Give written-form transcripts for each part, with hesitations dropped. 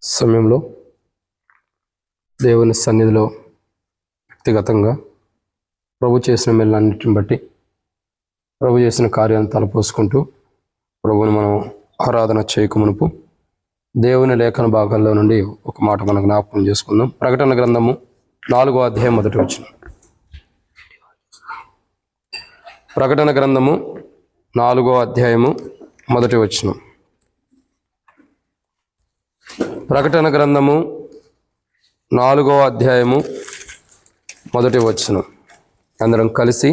సమయంలో దేవుని సన్నిధిలో వ్యక్తిగతంగా ప్రభు చేసిన మేలన్నిటిని బట్టి ప్రభు చేసిన కార్యాలను తలపోసుకుంటూ ప్రభువుని మనం ఆరాధన చేయకమునుపు దేవుని లేఖన భాగాల్లో నుండి ఒక మాట మనం జ్ఞాపకం చేసుకుందాం. ప్రకటన గ్రంథము 4వ అధ్యాయం మొదటి వచనం. ప్రకటన గ్రంథము 4వ అధ్యాయము మొదటి వచనం. ప్రకటన గ్రంథము 4వ అధ్యాయము మొదటి వచనం. అందరం కలిసి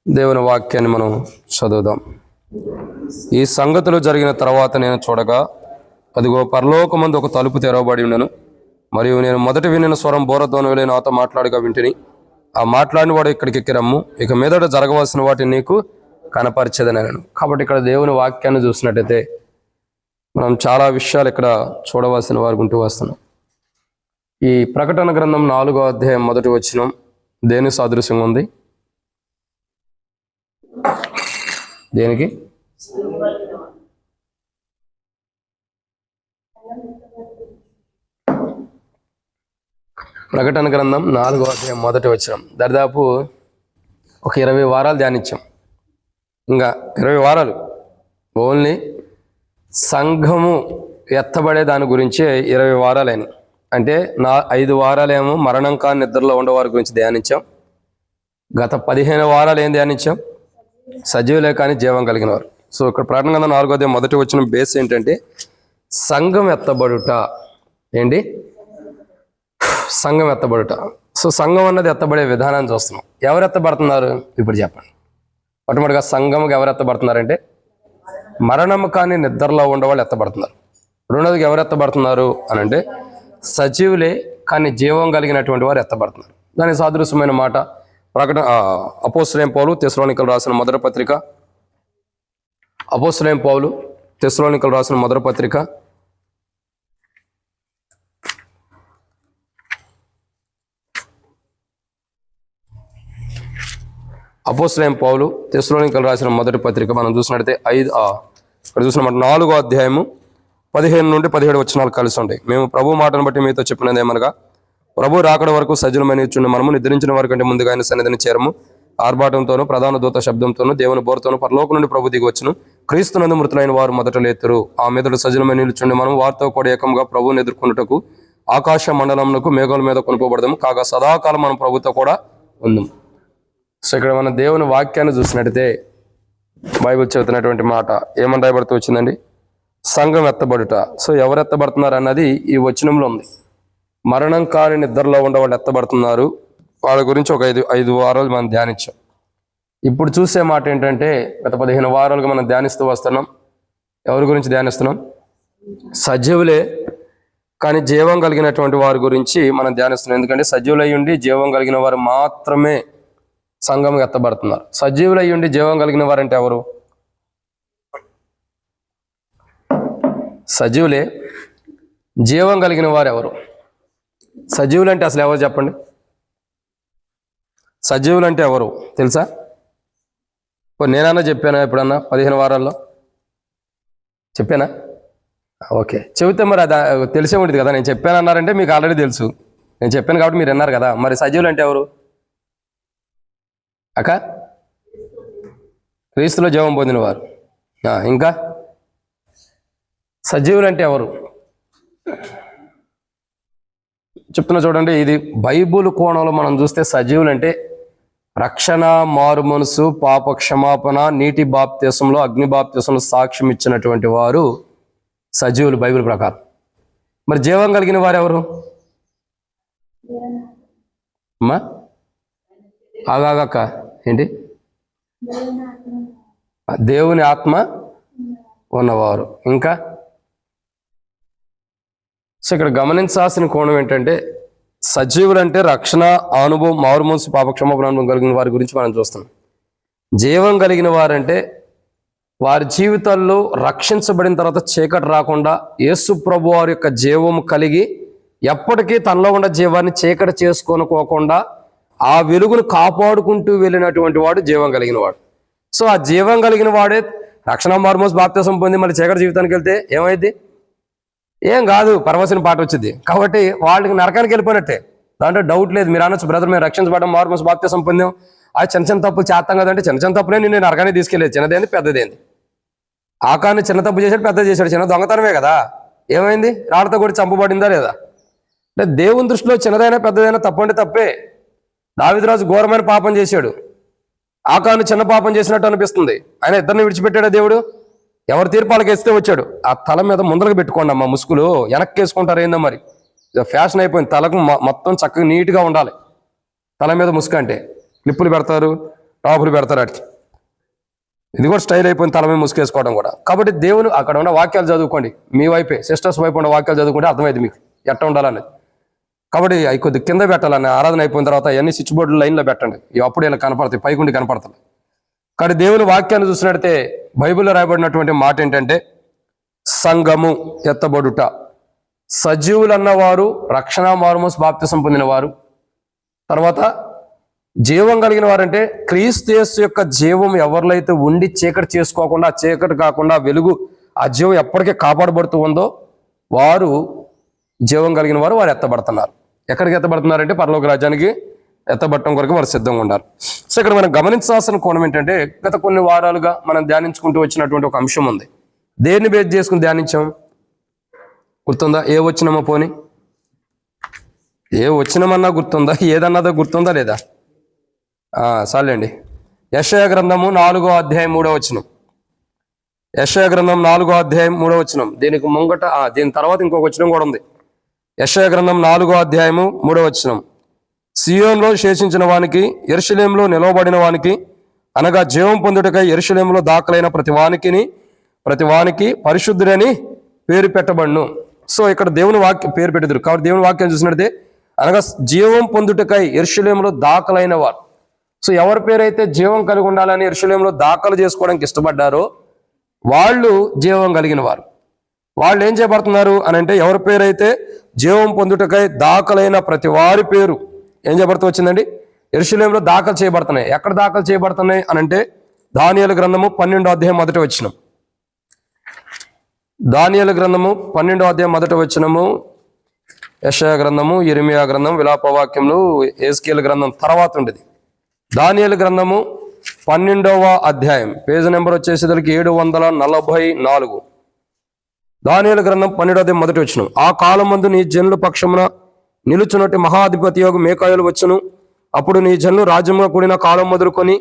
దేవుని వాక్యాన్ని మనం చదువుదాం. ఈ సంగతులు జరిగిన తర్వాత నేను చూడగా, అదిగో పరలోకమందు ఒక తలుపు తెరవబడి ఉండెను. మరియు నేను మొదటి వినిన స్వరం బోరధ్వనివలె నాతో మాట్లాడగా వింటిని. ఆ మాట్లాడిన వాడు ఇక్కడికి ఎక్కి రమ్ము, ఇక మీదట జరగవలసిన వాటిని నీకు కనపరిచేదనను. కాబట్టి ఇక్కడ దేవుని వాక్యాన్ని చూసినట్టయితే మనం చాలా విషయాలు ఇక్కడ చూడవలసిన వారు ఉంటూ వస్తున్నాం. ఈ ప్రకటన గ్రంథం 4వ అధ్యాయం మొదటి వచనం దేని సాదృశ్యంగా ఉంది? దేనికి? ప్రకటన గ్రంథం 4వ అధ్యాయం మొదటి వచనం. దాదాపు ఒక 20 వారాలు ధ్యానించాం. ఇంకా 20 వారాలు ఓన్లీ సంఘము ఎత్తబడే దాని గురించే 20 వారాలని. అంటే 5 వారాలేమో మరణం కాని నిద్రలో ఉండేవారి గురించి ధ్యానించాం. గత 15 వారాలు ఏం ధ్యానించాం? సజీవులే కానీ జీవం కలిగిన వారు. సో ఇక్కడ ప్రకటన గ్రంథం 4వ అధ్యాయం మొదటి వచ్చిన బేస్ ఏంటంటే సంఘం ఎత్తబడుట. ఏంటి? సంఘం ఎత్తబడుట. సో సంఘం అన్నది ఎత్తబడే విధానాన్ని చూస్తున్నాం. ఎవరు ఎత్తబడుతున్నారు ఇప్పుడు చెప్పండి. మొట్టమొదటిగా సంఘంకి ఎవరు ఎత్తబడుతున్నారంటే మరణం కానీ నిద్రలో ఉండేవాళ్ళు ఎత్తబడుతున్నారు. రెండోదిగా ఎవరు ఎత్తబడుతున్నారు అని అంటే సజీవులే కానీ జీవం కలిగినటువంటి వారు ఎత్తబడుతున్నారు. దానికి సాదృశ్యమైన మాట ప్రకటన అపోస్తలుడైన పౌలు తెస్సలోనికలు రాసిన మొదటి పత్రిక. అపోస్తలుడైన పౌలు తెస్సలోనికలు రాసిన మొదటి పత్రిక 4వ మనం చూసినట్టయితే ఇక్కడ చూసినమాట 4వ అధ్యాయము 15 నుండి 17 వచనాలు కలిసి ఉంటాయి. మేము ప్రభు మాటను బట్టి మీతో చెప్పినది ఏమనగా, ప్రభు రాకడ వరకు సజ్జలమని ఇచ్చుండి మనము నిద్రించిన వారి కంటే ముందుగా ఆయన సన్నిధిని చేరము. ఆర్భాటంతోనూ ప్రధాన దూత శబ్దంతోనూ దేవుని బోరతోనూ పరలోకం నుండి ప్రభు దిగి వచ్చును. క్రీస్తునందు మృతులైన వారు మొదట లేతురు. ఆ మీదట సజ్జలమని నిలుచుండి మనం వారితో కూడా ఏకంగా ప్రభువుని ఎదుర్కొనుటకు ఆకాశ మండలమునకు మేఘాల మీద కొనుకోబడదాము. కాగా సదాకాలం మనం ప్రభుతో కూడా ఉందాం. సో ఇక్కడ మన దేవుని వాక్యాన్ని చూసినట్టయితే బైబిల్ చెబుతున్నటువంటి మాట ఏమని రాయబడుతూ వచ్చిందండి? సంఘం ఎత్తబడుట. సో ఎవరు ఎత్తబడుతున్నారు అన్నది ఈ వచనంలో ఉంది. మరణం కాని నిద్రలో ఉండేవాళ్ళు ఎత్తబడుతున్నారు. వాళ్ళ గురించి ఒక 5 వారాలు మనం ధ్యానించాం. ఇప్పుడు చూసే మాట ఏంటంటే గత 15 వారాలుగా మనం ధ్యానిస్తూ వస్తున్నాం. ఎవరి గురించి ధ్యానిస్తున్నాం? సజీవులే కానీ జీవం కలిగినటువంటి వారి గురించి మనం ధ్యానిస్తున్నాం. ఎందుకంటే సజీవులై ఉండి జీవం కలిగిన వారు మాత్రమే సంఘం ఎత్తబడుతున్నారు. సజీవులై ఉండి జీవం కలిగిన వారంటే ఎవరు? సజీవులే. జీవం కలిగిన వారు ఎవరు? సజీవులు అంటే అసలు ఎవరు చెప్పండి? సజీవులు అంటే ఎవరు తెలుసా? నేనన్నా చెప్పానా ఎప్పుడన్నా 15 వారాల్లో చెప్పానా? ఓకే, చెబితే మరి అది తెలిసే ఉంటుంది కదా. నేను చెప్పాను అన్నారంటే మీకు ఆల్రెడీ తెలుసు. నేను చెప్పాను కాబట్టి మీరు అన్నారు కదా. మరి సజీవులు అంటే ఎవరు అక్క? క్రీస్తులో జీవం పొందినవారు. ఇంకా సజీవులు అంటే ఎవరు చెప్తున్నా చూడండి. ఇది బైబుల్ కోణంలో మనం చూస్తే సజీవులు అంటే రక్షణ, మారు మనసు, పాప క్షమాపణ, నీటి బాప్తిసంలో, అగ్ని బాప్తిసంలో సాక్ష్యం ఇచ్చినటువంటి వారు సజీవులు బైబిల్ ప్రకారం. మరి జీవం కలిగిన వారు ఎవరు అమ్మా? ఆగాగక్క ఏంటి? దేవుని ఆత్మ ఉన్నవారు. ఇంకా సో ఇక్కడ గమనించాల్సిన కోణం ఏంటంటే సజీవులు అంటే రక్షణ, అనుభవం, మారుమనసు, పాపక్షమాపణ అనుభవం కలిగిన వారి గురించి మనం చూస్తున్నాం. జీవం కలిగిన వారంటే వారి జీవితాల్లో రక్షించబడిన తర్వాత చీకటి రాకుండా యేసు ప్రభు వారి యొక్క జీవం కలిగి ఎప్పటికీ తనలో ఉన్న జీవాన్ని చీకటి చేసుకోనుకోకుండా ఆ వెలుగును కాపాడుకుంటూ వెళ్ళినటువంటి వాడు జీవం కలిగిన వాడు. సో ఆ జీవం కలిగిన వాడే రక్షణ, మారుమనసు, బాప్తిసం పొంది మళ్ళీ చీకటి జీవితానికి వెళ్తే ఏమైంది? ఏం కాదు, పరవశిన పాట వచ్చింది కాబట్టి వాళ్ళకి నరకానికి వెళ్ళిపోయినట్టే, దాంట్లో డౌట్ లేదు. మీరు అనొచ్చు, బ్రదర్ మేము రక్షించబడడం మారుమూస బాప్తిసం పొందాం, అది చిన్న చిన్న తప్పులు చేస్తాం కదంటే చిన్న చిన్న తప్పులే నేను నరకానికి తీసుకెళ్ళేది, చిన్నదేంది పెద్దదేంది. ఆకాన్ని చిన్న తప్పు చేశాడు, పెద్ద చేశాడు, చిన్న దొంగతనమే కదా, ఏమైంది? రాళ్ళతో కూడా చంపబడిందా లేదా? అంటే దేవుని దృష్టిలో చిన్నదైనా పెద్దదైనా తప్పు అంటే తప్పే. దావీదురాజు ఘోరమైన పాపం చేశాడు, ఆకాను చిన్న పాపం చేసినట్టు అనిపిస్తుంది, ఆయన ఇద్దరిని విడిచిపెట్టాడా దేవుడు? ఎవరి తీర్పాలకు వేస్తే వచ్చాడు. ఆ తల మీద ముందరకు పెట్టుకోండి అమ్మా, ముసుగులు వెనక్కి వేసుకుంటారు ఏందో మరి, ఫ్యాషన్ అయిపోయింది. తలకు మొత్తం చక్కగా నీట్గా ఉండాలి, తల మీద ముసుగు అంటే క్లిప్పులు పెడతారు, టాపులు పెడతారు, వాటికి ఇది కూడా స్టైల్ అయిపోయింది, తల మీద ముసుగేసుకోవడం కూడా. కాబట్టి దేవుని అక్కడ ఉన్న వాక్యాలు చదువుకోండి, మీ వైపే సిస్టర్స్ వైపు ఉన్న వాక్యాలు చదువుకుంటే అర్థమైంది మీకు ఎట్లా ఉండాలనేది. కాబట్టి అవి కొద్ది కింద పెట్టాలని, ఆరాధన అయిపోయిన తర్వాత అవన్నీ స్విచ్ బోర్డులు లైన్లో పెట్టండి, ఇవి అప్పుడు ఇలా కనపడతాయి, పైకుండి కనపడతాయి. కాబట్టి దేవుని వాక్యాన్ని చూసినట్టే బైబిల్లో రాయబడినటువంటి మాట ఏంటంటే సంఘము ఎత్తబడుట. సజీవులు అన్నవారు రక్షణ మారుమూస బాప్తిసం పొందిన వారు, తర్వాత జీవం కలిగిన వారంటే క్రీస్తు యేసు యొక్క జీవం ఎవరిలో అయితే ఉండి చీకటి చేసుకోకుండా, చీకటి కాకుండా వెలుగు, ఆ జీవం ఎప్పటికీ కాపాడబడుతూ ఉందో వారు జీవం కలిగిన వారు, వారు ఎత్తబడుతున్నారు. ఎక్కడికి ఎత్తబడుతున్నారంటే పరలోక రాజ్యానికి ఎత్తబడటం కొరకు వారు సిద్ధంగా ఉన్నారు. సో ఇక్కడ మనం గమనించాల్సిన కోణం ఏంటంటే గత కొన్ని వారాలుగా మనం ధ్యానించుకుంటూ వచ్చినటువంటి ఒక అంశం ఉంది. దేన్ని బేస్ చేసుకుని ధ్యానించాం గుర్తుందా? ఏ వచ్చినమో పోని, ఏ వచ్చినమన్నా గుర్తుందా? ఏదన్నదో గుర్తుందా లేదా? చాలండి. యెషయా గ్రంథము 4వ అధ్యాయం 3వ వచనం. యెషయా గ్రంథం 4వ అధ్యాయం 3వ వచనం. దీనికి ముంగట దీని తర్వాత ఇంకొక వచనం కూడా ఉంది. యెషయా గ్రంథం 4వ అధ్యాయము 3వ వచనం. సియోన్లో శేషించిన వానికి, యెరూషలేములో నిలవబడిన వానికి, అనగా జీవం పొందుటకై యెరూషలేములో దాఖలైన ప్రతి వానికి పరిశుద్ధుడని పేరు పెట్టబడును. సో ఇక్కడ దేవుని వాక్యం పేరు పెట్టదురు కాబట్టి దేవుని వాక్యం చూసినట్టే అనగా జీవం పొందుటకై యెరూషలేములో దాఖలైన వారు. సో ఎవరి పేరైతే జీవం కలిగి ఉండాలని యెరూషలేములో దాఖలు చేసుకోవడానికి ఇష్టపడ్డారో వాళ్ళు జీవం కలిగిన వారు. వాళ్ళు ఏం చేయబడుతున్నారు అని అంటే ఎవరి పేరైతే జీవం పొందుటకై దాఖలైన ప్రతి వారి పేరు ఏం చేయబడుతూ వచ్చిందండి? యెరూషలేములో దాఖలు చేయబడుతున్నాయి. ఎక్కడ దాఖలు చేయబడుతున్నాయి అని అంటే దానియేలు గ్రంథము 12వ అధ్యాయం 1వ వచనం. దానియేలు గ్రంథము 12వ అధ్యాయం 1వ వచనము, యెషయా గ్రంథము, యిర్మీయా గ్రంథం, విలాపవాక్యములు, యేస్కేలు గ్రంథం తర్వాత ఉండేది. దానియేలు గ్రంథము 12వ అధ్యాయం, పేజ్ నెంబర్ వచ్చేసేసరికి 744. దానియేలు గ్రంథం 12వ అధ్యాయం 1వ వచనం. ఆ కాలం మందు నీ జనుల పక్షమున నిలుచున్నట్టు మహాధిపతి యోగు మీకాయేలు వచ్చును. అప్పుడు నీ జనులు రాజ్యంగా కూడిన కాలం మొదలుకొని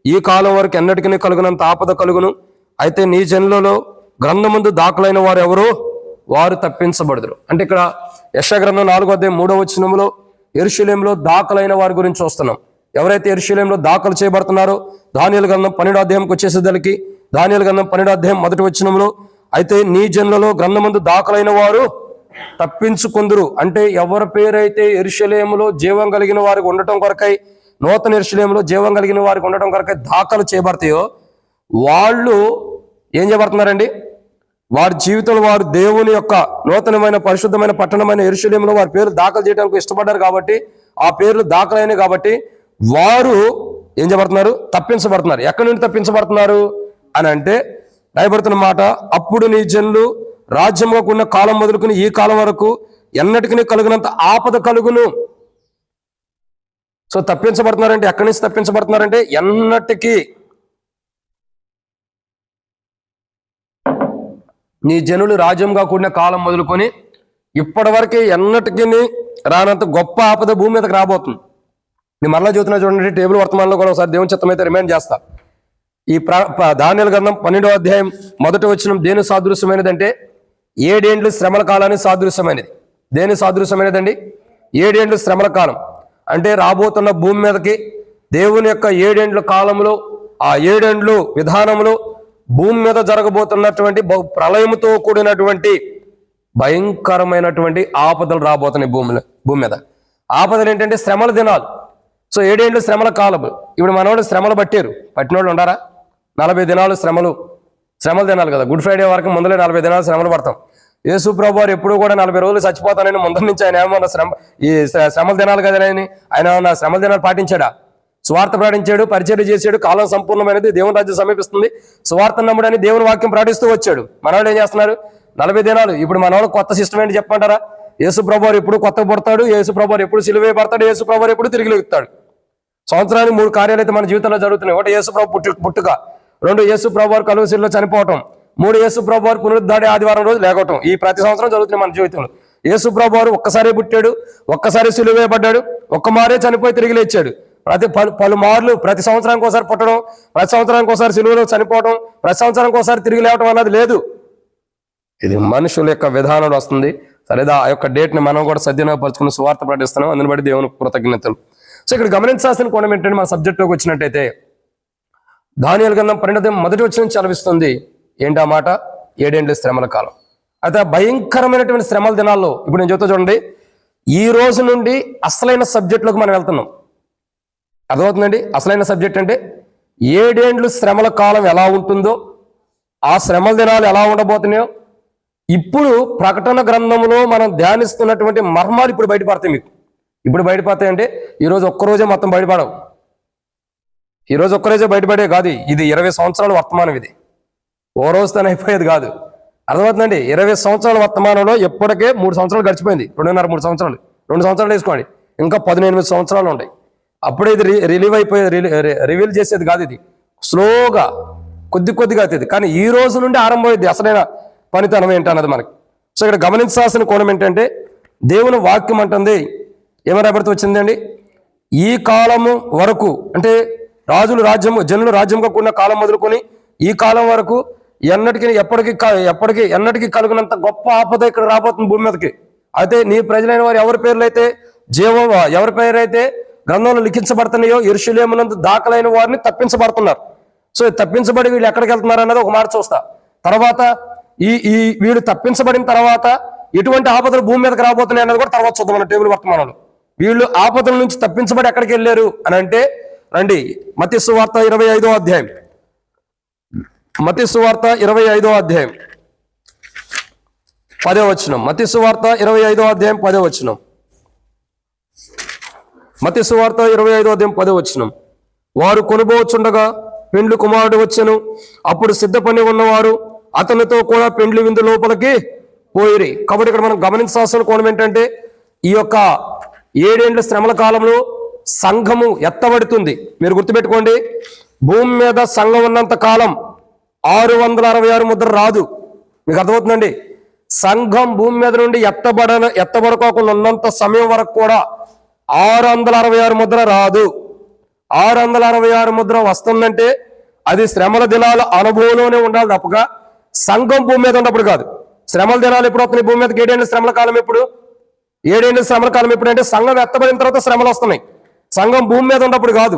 ఈ కాలం వరకు ఎన్నటికీ కలుగునంత ఆపద కలుగును. అయితే నీ జనులలో గ్రంథమందు దాఖలైన వారు ఎవరో వారు తప్పించబడదురు. అంటే ఇక్కడ యెషయా గ్రంథం 4వ అధ్యాయం 3వ వచనంలో యెరూషలేములో దాఖలైన వారి గురించి చూస్తున్నాం. ఎవరైతే యెరూషలేములో దాఖలు చేయబడుతున్నారో దానియేలు గ్రంథం 12వ అధ్యాయంకి వచ్చేసేదలికి దానియేలు గ్రంథం 12వ అధ్యాయం 1వ వచనంలో అయితే నీ జనులలో గ్రంథమందు దాఖలైన వారు తప్పించుకుందురు. అంటే ఎవరి పేరైతే యెరూషలేములో జీవం కలిగిన వారికి ఉండటం కొరకై, నూతన యెరూషలేములో జీవం కలిగిన వారికి ఉండటం కొరకై దాఖలు చేయబడతాయో వాళ్ళు ఏం చేయబడుతున్నారండి? వారి జీవితంలో వారు దేవుని యొక్క నూతనమైన పరిశుద్ధమైన పట్టణమైన యెరూషలేములో వారి పేర్లు దాఖలు చేయడానికి ఇష్టపడ్డారు కాబట్టి, ఆ పేర్లు దాఖలైనవి కాబట్టి వారు ఏం చేయబడుతున్నారు? తప్పించబడుతున్నారు. ఎక్కడి నుండి తప్పించబడుతున్నారు అని అంటే రాయబడుతున్న మాట, అప్పుడు నీ జనులు రాజ్యంగా ఉన్న కాలం మొదలుకుని ఈ కాలం వరకు ఎన్నటికీ కలుగునంత ఆపద కలుగును. సో తప్పించబడుతున్నారంటే ఎక్కడి నుంచి తప్పించబడుతున్నారంటే ఎన్నటికీ నీ జనులు రాజ్యంగా కూడిన కాలం మొదలుకొని ఇప్పటి వరకే ఎన్నటికీ రానంత గొప్ప ఆపద భూమి మీదకి రాబోతుంది. నేను మరలా చూస్తున్నా చూడండి, టేబుల్ వర్తమానంలో కూడా ఒకసారి దేవుని చిత్తం అయితే రిమైండ్ చేస్తా. ఈ దానియేలు గ్రంథం 12వ అధ్యాయం 1వ వచనం దేని సాదృశ్యమైనది అంటే 7 ఏండ్లు శ్రమల కాలానికి సాదృశ్యమైనది. దేని సాదృశ్యమైనదండి? 7 ఏండ్లు శ్రమల కాలం అంటే రాబోతున్న భూమి మీదకి దేవుని యొక్క 7 ఏండ్ల కాలంలో, ఆ 7 ఏండ్లు విధానంలో భూమి మీద జరగబోతున్నటువంటి ప్రళయంతో కూడినటువంటి భయంకరమైనటువంటి ఆపదలు రాబోతున్నాయి భూమి మీద. ఆపదలు ఏంటంటే శ్రమల దినాలు. సో 7 ఏండ్లు శ్రమల కాలం. ఇప్పుడు మనోళ్ళు శ్రమలు పట్టినోళ్ళు ఉండారా? 40 దినాలు శ్రమలు దినాలు కదా. గుడ్ ఫ్రైడే వరకు ముందలే 40 దినాలు శ్రమలు పడతాం. యేసు ప్రభు వారు ఎప్పుడు కూడా 40 రోజులు చచ్చిపోతానని ముందర నుంచి ఆయన ఏమన్నా శ్రమల దినాలు కదా ఆయన శ్రమల దినాలు పాటించాడా? సువార్త ప్రకటించాడు, పరిచర్య చేశాడు. కాలం సంపూర్ణమైనది, దేవుని రాజ్యం సమీపిస్తుంది, సువార్త నమ్ముడని దేవుని వాక్యం ప్రకటిస్తూ వచ్చాడు. మనవాళ్ళు ఏం చేస్తున్నారు? 40 దినాలు. ఇప్పుడు మన వాళ్ళు కొత్త సిస్టమ్ ఏంటి చెప్పమంటారా? యేసు ప్రభువారు ఎప్పుడు కొత్త పుడతాడు, యేసు ప్రభువారు ఎప్పుడు సిలువ వేయబడతాడు, యేసు ప్రభువారు ఎప్పుడు తిరిగి లేగుతాడు. సంవత్సరానికి 3 కార్యాలు అయితే మన జీవితంలో జరుగుతున్నాయి. 1 యేసు ప్రభు పుట్టుక, 2 యేసు ప్రభువారు కలువసిలో చనిపోవటం, 3 యేసు ప్రభువారు పునరుద్ధాడి ఆదివారం రోజు లేకపోవటం. ఈ ప్రతి సంవత్సరం జరుగుతున్నాయి మన జీవితంలో. యేసు ప్రభువారు ఒక్కసారి పుట్టాడు, ఒక్కసారి సిలువ వేయబడ్డాడు, ఒక్క మారే చనిపోయి తిరిగి లేచాడు. పలుమార్లు ప్రతి సంవత్సరానికి ఒకసారి పుట్టడం, ప్రతి సంవత్సరానికి ఒకసారి సిలువలో చనిపోవడం, ప్రతి సంవత్సరానికి ఒకసారి తిరిగి లేవటం అన్నది లేదు. ఇది మనుషుల యొక్క విధానంలో వస్తుంది. సరేదా, ఆ యొక్క డేట్ని మనం కూడా సద్వినియోగపరుచుకుని సువార్త ప్రకటిస్తున్నాం. అందుని బట్టి దేవునికి కృతజ్ఞతలు. సో ఇక్కడ గమనించాల్సిన కోణం ఏంటంటే, మన సబ్జెక్టులోకి వచ్చినట్టయితే దానియేలు గ్రంథం 12వ మొదటి వచనం చదివిస్తుంది. ఏంటి ఆ మాట? 7 ఏండ్ల శ్రమల కాలం. అయితే భయంకరమైనటువంటి శ్రమల దినాల్లో ఇప్పుడు నేను చెప్తా చూడండి. ఈ రోజు నుండి అసలైన సబ్జెక్టులోకి మనం వెళ్తున్నాం. అర్థమవుతుందండి? అసలైన సబ్జెక్ట్ అంటే 7 ఏండ్లు శ్రమల కాలం ఎలా ఉంటుందో, ఆ శ్రమల దినాలు ఎలా ఉండబోతున్నాయో ఇప్పుడు ప్రకటన గ్రంథంలో మనం ధ్యానిస్తున్నటువంటి మర్మాలు ఇప్పుడు బయటపడతాయి. మీకు ఇప్పుడు బయటపడతాయంటే ఈరోజు ఒక్కరోజే మొత్తం బయటపడవు. ఈరోజు ఒక్కరోజే బయటపడే కాదు. ఇది 20 సంవత్సరాల వర్తమానం. ఇది ఓ రోజుతో అయిపోయేది కాదు. అర్థమవుతుందండి? 20 సంవత్సరాల వర్తమానంలో ఎప్పటికే 3 సంవత్సరాలు గడిచిపోయింది. 2.5-3 సంవత్సరాలు, 2 సంవత్సరాలు వేసుకోండి, ఇంకా 18 సంవత్సరాలు ఉంటాయి. అప్పుడే ఇది రివీల్ చేసేది కాదు. ఇది స్లోగా కొద్దిగా అవుతుంది. కానీ ఈ రోజు నుండి ఆరంభమైంది అసలైన పనితనం ఏంటన్నది మనకి. సో ఇక్కడ గమనించాల్సిన కోణం ఏంటంటే, దేవుని వాక్యం అంటుంది, ఏమైనా రాబడితే వచ్చిందండి, ఈ కాలము వరకు అంటే రాజులు రాజ్యము జనులు రాజ్యంగా కూడిన కాలం మొదలుకొని ఈ కాలం వరకు ఎన్నటికీ కలుగునంత గొప్ప ఆపద ఇక్కడ రాబోతుంది భూమి మీదకి. అయితే నీ ప్రజలైన వారు ఎవరి పేరు అయితే గ్రంథంలో లిఖించబడుతున్నాయో యెరూషలేమునందు దాఖలైన వారిని తప్పించబడుతున్నారు. సో తప్పించబడి వీళ్ళు ఎక్కడికి వెళ్తున్నారు అన్నది ఒక మాట చూస్తా. తర్వాత ఈ వీళ్ళు తప్పించబడిన తర్వాత ఎటువంటి ఆపదలు భూమి మీదకి రాబోతున్నాయి అన్నది కూడా తర్వాత చూద్దాం మన టేబుల్ వర్తమానంలో. వీళ్ళు ఆపదల నుంచి తప్పించబడి ఎక్కడికి వెళ్ళారు అని అంటే, రండి మత్తయి సువార్త 25వ అధ్యాయం. మత్తయి సువార్త 25వ అధ్యాయం 10వ వచనం. మత్తయి సువార్త 25వ అధ్యాయం 10వ వచనం. మత్తయి సువార్త 25వ అధ్యాయం 10వ వచనం. వారు కొనుబోచుండగా పెండ్లి కుమారుడు వచ్చెను. అప్పుడు సిద్ధపడి ఉన్నవారు అతనితో కూడా పెండ్లి విందు లోపలికి పోయిరి. కాబట్టి ఇక్కడ మనం గమనించాల్సిన కోణం ఏంటంటే, ఈ యొక్క 7 ఏండ్ల శ్రమల కాలంలో సంఘము ఎత్తబడుతుంది. మీరు గుర్తుపెట్టుకోండి, భూమి మీద సంఘం ఉన్నంత కాలం 666 ముద్ర రాదు. మీకు అర్థమవుతుందండి? సంఘం భూమి మీద నుండి ఎత్తబడుకోకుండా ఉన్నంత సమయం వరకు కూడా 666 ముద్ర రాదు. 666 ముద్ర వస్తుందంటే అది శ్రమల దినాల అనుభవంలోనే ఉండాలి తప్పక సంఘం భూమి మీద ఉన్నప్పుడు కాదు. శ్రమల దినాలు ఎప్పుడు వస్తున్నాయి భూమి మీదకి? 7 ఏండ్ల శ్రమల కాలం ఎప్పుడు? 7 ఏండ్ల శ్రమల కాలం ఎప్పుడు అంటే సంఘం ఎత్తబడిన తర్వాత శ్రమలు వస్తున్నాయి. సంఘం భూమి మీద ఉన్నప్పుడు కాదు.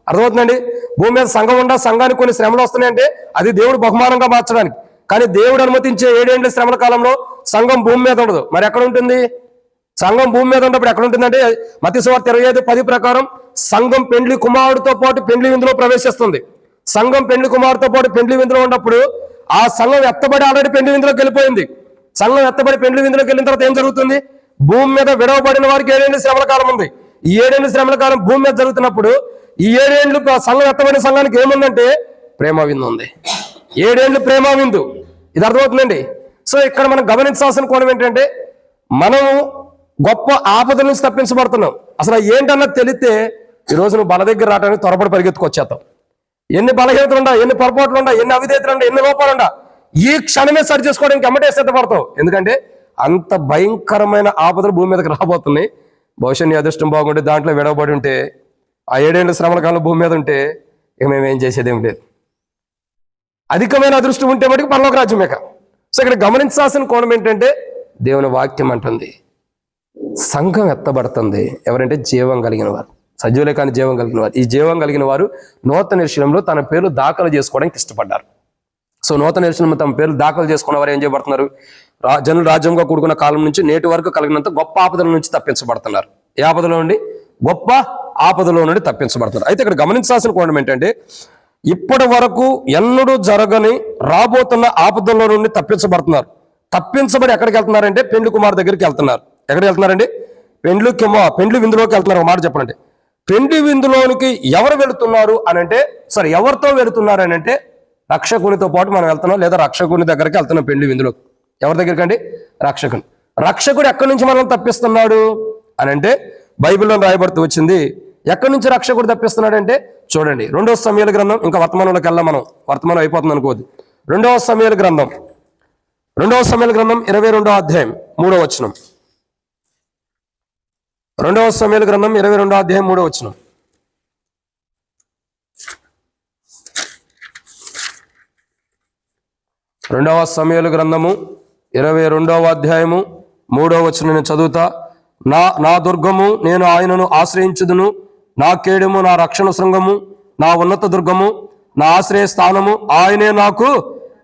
అర్థమవుతుందండి? భూమి మీద సంఘం సంఘానికి కొన్ని శ్రమలు వస్తున్నాయంటే అది దేవుడు బహుమానంగా మార్చడానికి. కానీ దేవుడు అనుమతించే 7 ఏండ్ల శ్రమల కాలంలో సంఘం భూమి మీద ఉండదు. మరి ఎక్కడ ఉంటుంది? సంఘం భూమి మీద ఉన్నప్పుడు ఎక్కడ ఉంటుందంటే, మత్తయి సువార్త 25:10 ప్రకారం సంఘం పెండ్లి కుమారుడితో పాటు పెండ్లి విందులో ప్రవేశిస్తుంది. సంఘం పెండ్లి కుమారుడితో పాటు పెండ్లి విందులో ఉన్నప్పుడు ఆ సంఘం ఎత్తబడి ఆల్రెడీ పెండ్లి విందులోకి వెళ్ళిపోయింది. సంఘం ఎత్తబడి పెండ్లి విందులోకి వెళ్ళిన తర్వాత ఏం జరుగుతుంది? భూమి మీద విడవబడిన వారికి 7 ఏండ్ల శ్రమల కాలం ఉంది. ఈ 7 ఏండ్ల శ్రమల కాలం భూమి మీద జరుగుతున్నప్పుడు ఈ 7 ఏండ్లు సంఘం ఎత్తబడిన సంఘానికి ఏముందంటే ప్రేమ విందు ఉంది. 7 ఏండ్లు ప్రేమ విందు. ఇది అర్థమవుతుందండి? సో ఇక్కడ మనం గమనించాల్సిన కోణం ఏంటంటే, మనము గొప్ప ఆపదల నుంచి తప్పించబడుతున్నాం. అసలు ఏంటన్నది తెలిస్తే ఈరోజు నువ్వు బల దగ్గర రావడానికి త్వరపడి పరిగెత్తుకొచ్చేస్తావు. ఎన్ని బలహీనతలు ఉండా, ఎన్ని పొరపాట్లు ఉండా, ఎన్ని అవిధేతలు ఉండా, ఎన్ని లోపాలు ఉండా, ఈ క్షణమే సరి చేసుకోవడానికి ఎమ్మటే సిద్ధపడతావు. ఎందుకంటే అంత భయంకరమైన ఆపదలు భూమి మీదకి రాబోతున్నాయి. బహుశా నీ అదృష్టం బాగుంటే దాంట్లో విడవబడి ఉంటే, ఆ 7 ఏండ్ల శ్రమల కాలం భూమి మీద ఉంటే ఇక మేమేం చేసేది ఏం లేదు. అధికమైన అదృష్టం ఉంటే మటుకు పరలోక రాజ్యమేక. సో ఇక్కడ గమనించాల్సిన కోణం ఏంటంటే, దేవుని వాక్యం అంటుంది సంఘం ఎత్తబడుతుంది. ఎవరంటే జీవం కలిగిన వారు, సజీవులే కానీ జీవం కలిగిన వారు. ఈ జీవం కలిగిన వారు నూతన యెరూషలేములో తన పేర్లు దాఖలు చేసుకోవడానికి ఇష్టపడ్డారు. సో నూతన యెరూషలేములో తమ పేర్లు దాఖలు చేసుకున్న వారు ఏం చేయబడుతున్నారు? జనులు రాజ్యంగా కూడుకున్న కాలం నుంచి నేటి వరకు కలిగినంత గొప్ప ఆపదల నుంచి తప్పించబడుతున్నారు. ఏ ఆపదలో నుండి? గొప్ప ఆపదలో నుండి తప్పించబడుతున్నారు. అయితే ఇక్కడ గమనించాల్సిన కోణం ఏంటంటే, ఇప్పటి వరకు ఎన్నడూ జరగని రాబోతున్న ఆపదల్లో నుండి తప్పించబడుతున్నారు. తప్పించబడి ఎక్కడికి వెళ్తున్నారంటే పెండ్లి కుమారు దగ్గరికి వెళ్తున్నారు. ఎక్కడికి వెళ్తున్నారండి? పెండ్లి విందులోకి వెళ్తున్నారు. ఒక మాట చెప్పండి, పెండ్లి విందులోనికి ఎవరు వెళుతున్నారు అని అంటే, సరే ఎవరితో వెళుతున్నారు అని అంటే రక్షకునితో పాటు మనం వెళ్తున్నాం, లేదా రక్షకుని దగ్గరికి వెళ్తున్నాం పెండ్లి విందులోకి. ఎవరి దగ్గరికి అండి? రక్షకుడు. రక్షకుడు ఎక్కడి నుంచి మనం తప్పిస్తున్నాడు అని అంటే బైబిల్లో రాయబడుతూ వచ్చింది. ఎక్కడి నుంచి రక్షకుడు తప్పిస్తున్నాడు అంటే చూడండి, 2వ సమూయేలు గ్రంథం, ఇంకా వర్తమానంలోకి వెళ్ళాం మనం, వర్తమానం అయిపోతుంది అనుకోవద్దు. 2వ సమూయేలు గ్రంథం 22వ అధ్యాయం 3వ వచనం. 2వ సమూయేలు గ్రంథం 22వ అధ్యాయం 3వ వచనం. 2వ సమూయేలు గ్రంథము 22వ అధ్యాయము 3వ వచనం నేను చదువుతా. నా దుర్గము, నేను ఆయనను ఆశ్రయించుదును, నా కేడము, నా రక్షణ శృంగము, నా ఉన్నత దుర్గము, నా ఆశ్రయ స్థానము, ఆయనే నాకు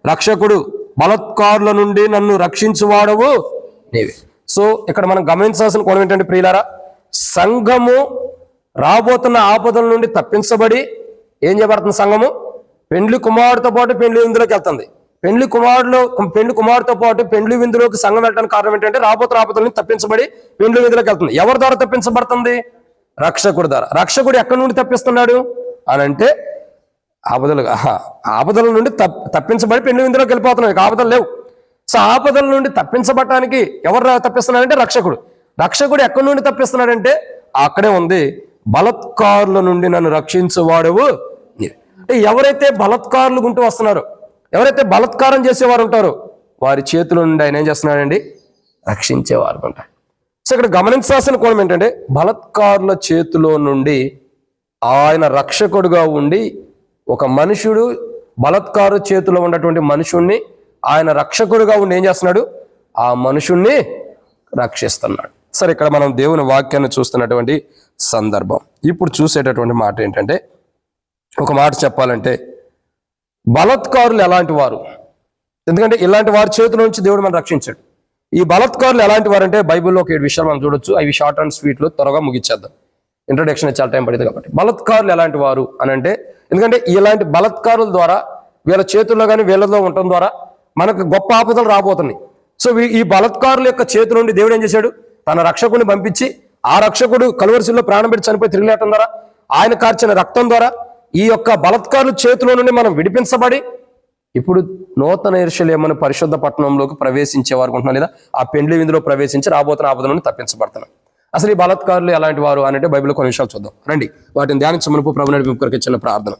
రక్షకుడు, బలత్కారుల నుండి నన్ను రక్షించువాడవు నీవే. సో ఇక్కడ మనం గమనించాల్సిన కోణం ఏంటంటే ప్రియులారా, సంఘము రాబోతున్న ఆపదల నుండి తప్పించబడి ఏం చేయబడుతుంది? సంఘము పెండ్లి కుమారుడితో పాటు పెండ్లి విందులోకి వెళ్తుంది. పెండ్లి కుమారుడితో పాటు పెండ్లి విందులోకి సంఘం వెళ్ళడానికి కారణం ఏంటంటే రాబోతున్న ఆపదల నుంచి తప్పించబడి పెండ్లి విందులోకి వెళ్తుంది. ఎవరి ద్వారా తప్పించబడుతుంది? రక్షకుడి ద్వారా. రక్షకుడు ఎక్కడి నుండి తప్పిస్తున్నాడు అని అంటే ఆపదల నుండి తప్పించబడి పెండ్లి విందులోకి వెళ్ళిపోతున్నాడు. ఆపదలు లేవు. సో ఆపదల నుండి తప్పించబడటానికి ఎవరు తప్పిస్తున్నాడంటే రక్షకుడు. రక్షకుడు ఎక్కడి నుండి తప్పిస్తున్నాడంటే అక్కడే ఉంది, బలత్కారుల నుండి నన్ను రక్షించువాడవు నీవే. అంటే ఎవరైతే బలత్కారులు గుంటూ వస్తున్నారో, ఎవరైతే బలత్కారం చేసేవారు ఉంటారో వారి చేతుల నుండి ఆయన ఏం చేస్తున్నాడండి? రక్షించేవారు ఉంటారు. సో ఇక్కడ గమనించాల్సిన కోణం ఏంటంటే బలత్కారుల చేతిలో నుండి ఆయన రక్షకుడుగా ఉండి, ఒక మనుషుడు బలత్కారు చేతిలో ఉన్నటువంటి మనుషుణ్ణి ఆయన రక్షకుడుగా ఉండి ఏం చేస్తున్నాడు? ఆ మనుషుణ్ణి రక్షిస్తున్నాడు. సరే, ఇక్కడ మనం దేవుని వాక్యాన్ని చూస్తున్నటువంటి సందర్భం. ఇప్పుడు చూసేటటువంటి మాట ఏంటంటే, ఒక మాట చెప్పాలంటే బలత్కారులు ఎలాంటి వారు? ఎందుకంటే ఇలాంటి వారి చేతుల నుంచి దేవుడు మనం రక్షించాడు. ఈ బలత్కారులు ఎలాంటి వారు అంటే బైబిల్లో ఒక 7 విషయాలు మనం చూడొచ్చు. అవి షార్ట్ అండ్ స్వీట్లో త్వరగా ముగిచ్చేద్దాం. ఇంట్రొడక్షన్ చాలా టైం పడింది కాబట్టి. బలత్కారులు ఎలాంటి వారు అని అంటే, ఎందుకంటే ఇలాంటి బలత్కారుల ద్వారా వీళ్ళ చేతుల్లో కానీ వీళ్ళలో ఉండటం ద్వారా మనకు గొప్ప ఆపదలు రాబోతున్నాయి. సో ఈ బలత్కారుల యొక్క చేతుల నుండి దేవుడు ఏం చేశాడు? తన రక్షకుడిని పంపించి, ఆ రక్షకుడు కలువరిశిల్లో ప్రాణం పెట్టి చనిపోయి తిరిగి లేవటం ద్వారా, ఆయన కార్చిన రక్తం ద్వారా ఈ యొక్క బలత్కారుల చేతిలో నుండి మనం విడిపించబడి ఇప్పుడు నూతన యెరూషలేము పరిశుద్ధ పట్టణంలోకి ప్రవేశించేవారు ఉంటున్నాం, లేదా ఆ పెండ్లి విందులో ప్రవేశించి రాబోతున్న ఆపద నుండి తప్పించబడుతున్నాం. అసలు ఈ బలత్కారులు ఎలాంటి వారు అంటే బైబిల్లో కొన్ని విషయాలు చూద్దాం రండి. వాటిని ధ్యానించమనుపు ప్రభు నడిపింపు కొరకు ఇచ్చిన ప్రార్థన.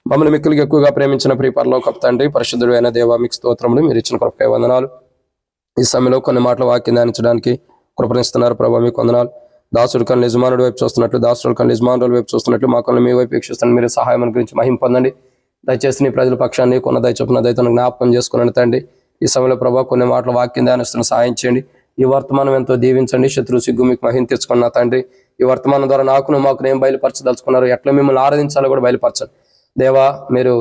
మమ్మల్ని మిక్కులుగా ఎక్కువగా ప్రేమించిన ప్రియ పరలోకపు తండ్రి, పరిశుద్ధుడు అయిన దేవా, మీకు స్తోత్రములు. మీరు ఇచ్చిన కృపకై వందనాలు. ఈ సమయంలో కొన్ని మాటలు వాక్యం ధ్యానించడానికి కృపణిస్తున్నారు ప్రభావ, మీకు వందనాలు. దాసుడు కన్నా యజమానుడి వైపు చూస్తున్నట్లు, దాసుడు కన్నా యజమానుల వైపు చూస్తున్నట్లు మా కన్నా మీ వైపు వీక్షిస్తున్న మీరు సహాయం గురించి మహిమ పొందండి. దయచేసి నీ ప్రజల పక్షాన్ని కొన్న దయచొప్పున దయతో జ్ఞాపకం చేసుకుని తండ్రి. ఈ సమయంలో ప్రభావ కొన్ని మాటలు వాక్యం ధ్యానిస్తున్న సహాయం చేయండి. ఈ వర్తమానం ఎంతో దీవించండి. శత్రు సిగ్గు మీకు మహిమ తెచ్చుకున్న తండ్రి, ఈ వర్తమానం ద్వారా మాకు ఏం బయలుపరచదలుచుకున్నారు, ఎట్లా మిమ్మల్ని ఆరాధించాలో కూడా బయలుపరచండి దేవా. మీరు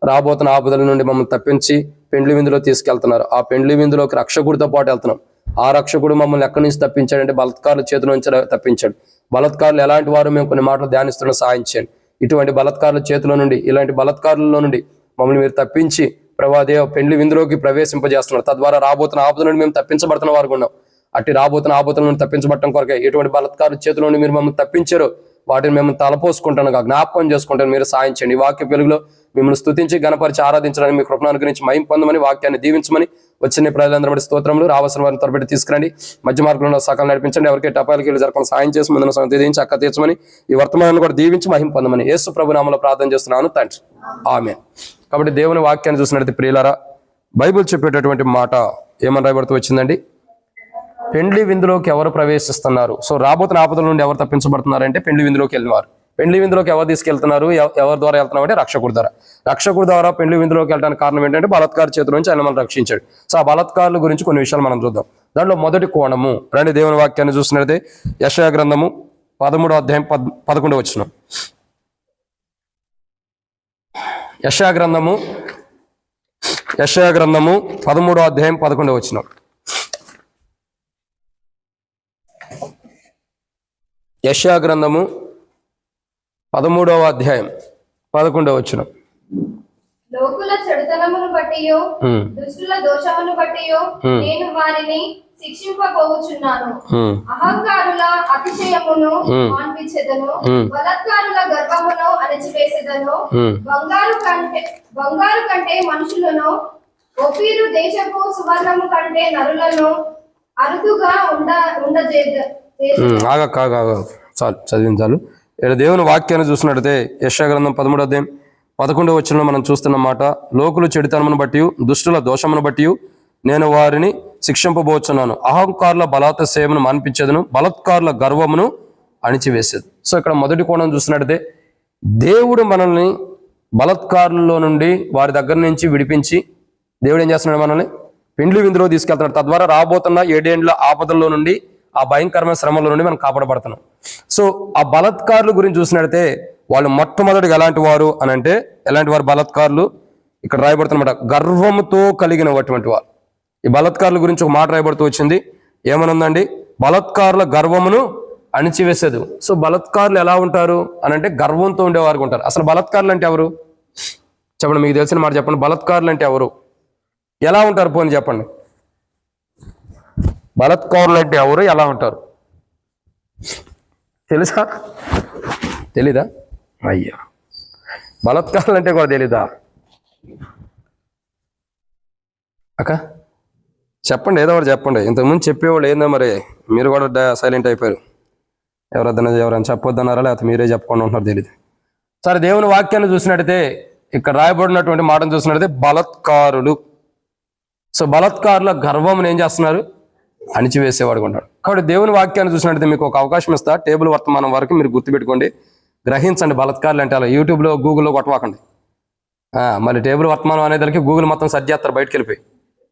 రాబోతున్న ఆపదల నుండి మమ్మల్ని తప్పించి పెండ్లి విందులో తీసుకెళ్తున్నారు. ఆ పెండ్లి విందులోకి రక్షకుడితో పాటు వెళ్తున్నాం. ఆ రక్షకుడు మమ్మల్ని ఎక్కడి నుంచి తప్పించాడంటే బలత్కారుల చేతుల నుంచి తప్పించాడు. బలత్కారులు ఎలాంటి వారు మేము కొన్ని మాటలు ధ్యానిస్తున్న సహాయం చేయండి. ఇటువంటి బలత్కారుల చేతుల నుండి, ఇలాంటి బలత్కారుల నుండి మమ్మల్ని మీరు తప్పించి ప్రభాదేవ పెండ్లి విందులోకి ప్రవేశింపజేస్తున్నారు. తద్వారా రాబోతున్న ఆపద నుండి మేము తప్పించబడుతున్న వారు ఉన్నాం. అట్టి రాబోతున్న ఆపదల నుండి తప్పించబడటం కొరకే ఎటువంటి బలత్కారుల చేతుల నుండి మీరు మమ్మల్ని తప్పించారో వాటిని మేము తలపోసుకుంటాను, జ్ఞాపకం చేసుకుంటాను. మీరు సాయం చేయండి. వాక్య వెలుగులో మిమ్మల్ని స్తుతించి గణపరిచి ఆరాధించడానికి మీ కృపను అనుగ్రహించి మహిమ పొందమని, వాక్యాన్ని దీవించమని, వచ్చిన ప్రజలందరూ బట్టి స్తోత్రములు. రావాల్సిన వారిని త్వరపెట్టి తీసుకురండి. మధ్య మార్గంలో సకాలం నడిపించండి. ఎవరికి టపాలకి వెళ్ళి జరగకుండా సాయం చేసి ముందున సంతేదించి అక్క తీర్చమని, ఈ వర్తమానాన్ని కూడా దీవించి మహిమ పొందమని యేసు ప్రభు నామములో ప్రార్థన చేస్తున్నాను తండ్రి, ఆమేన్. కాబట్టి దేవుని వాక్యాన్ని చూసినట్టు ప్రియులారా, బైబిల్ చెప్పేటటువంటి మాట ఏమని రాయబడుతూ వచ్చిందండి? పెండ్లి విందులోకి ఎవరు ప్రవేశిస్తున్నారు? సో రాబోతున్న ఆపదల నుండి ఎవరు తప్పించబడుతున్నారంటే పెండ్లి విందులోకి వెళ్ళినవారు. పెండ్లి విందులోకి ఎవరు తీసుకెళ్తున్నారు? ఎవరి ద్వారా వెళ్తున్నారు అంటే రక్షకుడి ద్వారా. రక్షకుడి ద్వారా పెండ్లి విందులోకి వెళ్ళడానికి కారణం ఏంటంటే బలత్కారు చేతుల నుంచి ఆయన మనం రక్షించాడు. సో ఆ బలత్కారుల గురించి కొన్ని విషయాలు మనం చూద్దాం. దాంట్లో మొదటి కోణము రండి, దేవుని వాక్యాన్ని చూసినట్లయితే యెషయా గ్రంథము 13వ అధ్యాయం 11వ వచనం. యెషయా గ్రంథము 13వ అధ్యాయం 11వ వచనం. యెషయా గ్రంథము 13వ అధ్యాయం 11వ వచనం. లోకుల చెడుతనమును బట్టియో దుష్టుల దోషమును బట్టియో నేను వారిని శిక్షింపబోచున్నాను. అహంకారుల అతిశయమును మాన్పించెదను, బలత్కారుల గర్వమును అణచివేసెదను. బంగారు కంటే మనుషులను ఒఫీరు దేశపు సువర్ణము కంటే నరులను అరుదుగా ఆగ చాలు చదివించాలి. ఇక్కడ దేవుని వాక్యాన్ని చూసినట్టయితే యెషయా గ్రంథం 13వ అధ్యాయం 11వ వచనంలో మనం చూస్తున్న మాట, లోకులు చెడుతనమును బట్టి దుష్టుల దోషమును బట్టి నేను వారిని శిక్షింపబోచున్నాను. అహంకారుల బలాతిశయమును మాన్పించేదను, బలత్కారుల గర్వమును అణిచివేసేది. సో ఇక్కడ మొదటి కోణం చూసినట్టయితే దేవుడు మనల్ని బలత్కారుల్లో నుండి వారి దగ్గర నుంచి విడిపించి దేవుడు ఏం చేస్తున్నాడు, మనల్ని పిండ్లి విందులో తీసుకెళ్తున్నాడు. తద్వారా రాబోతున్న 7 ఏండ్ల ఆపదల్లో నుండి, ఆ భయంకరమైన శ్రమల నుండి మనం కాపాడబడుతున్నాం. సో ఆ బలత్కారుల గురించి చూసినట్టయితే వాళ్ళు మొట్టమొదటిగా ఎలాంటి వారు అని అంటే, ఎలాంటి వారు బలత్కారులు ఇక్కడ రాయబడుతున్నమాట, గర్వముతో కలిగినటువంటి వారు. ఈ బలత్కారుల గురించి ఒక మాట రాయబడుతూ వచ్చింది, ఏమనుందండి, బలత్కారుల గర్వమును అణిచివేసేది. సో బలత్కారులు ఎలా ఉంటారు అని అంటే గర్వంతో ఉండేవారు ఉంటారు. అసలు బలత్కారులు అంటే ఎవరు చెప్పండి, మీకు తెలిసిన మాట చెప్పండి. బలత్కారులు అంటే ఎవరు, ఎలా ఉంటారు పోనీ చెప్పండి. బలత్కారులు అంటే ఎవరు, ఎలా ఉంటారు తెలుసా? తెలీదా? అయ్యా, బలత్కారులు అంటే కూడా తెలీదా అక్క? చెప్పండి, ఏదో ఒకటి చెప్పండి. ఇంతకుముందు చెప్పేవాళ్ళు ఏందో, మరి మీరు కూడా సైలెంట్ అయిపోయారు. ఎవరైనా చెప్పొద్దన్నారా, లేకపోతే మీరే చెప్పకుండా ఉంటున్నారు తెలియదు. సరే, దేవుని వాక్యాన్ని చూసినట్టయితే ఇక్కడ రాయబడినటువంటి మాటను చూసినట్టయితే బలత్కారులు. సో బలత్కారుల గర్వం ఏం చేస్తున్నారు, అణిచివేసేవాడు ఉంటాడు. కాబట్టి దేవుని వాక్యాన్ని చూసినట్టయితే మీకు ఒక అవకాశం ఇస్తా, టేబుల్ వర్తమానం వరకు మీరు గుర్తుపెట్టుకోండి, గ్రహించండి. బలత్కారులు అంటే అలా యూట్యూబ్లో గూగుల్లో కొట్టవాకండి. మళ్ళీ టేబుల్ వర్తమానం అనేదానికి గూగుల్ మొత్తం సెర్చ్ చేస్తారు బయటకు వెళ్ళిపోయి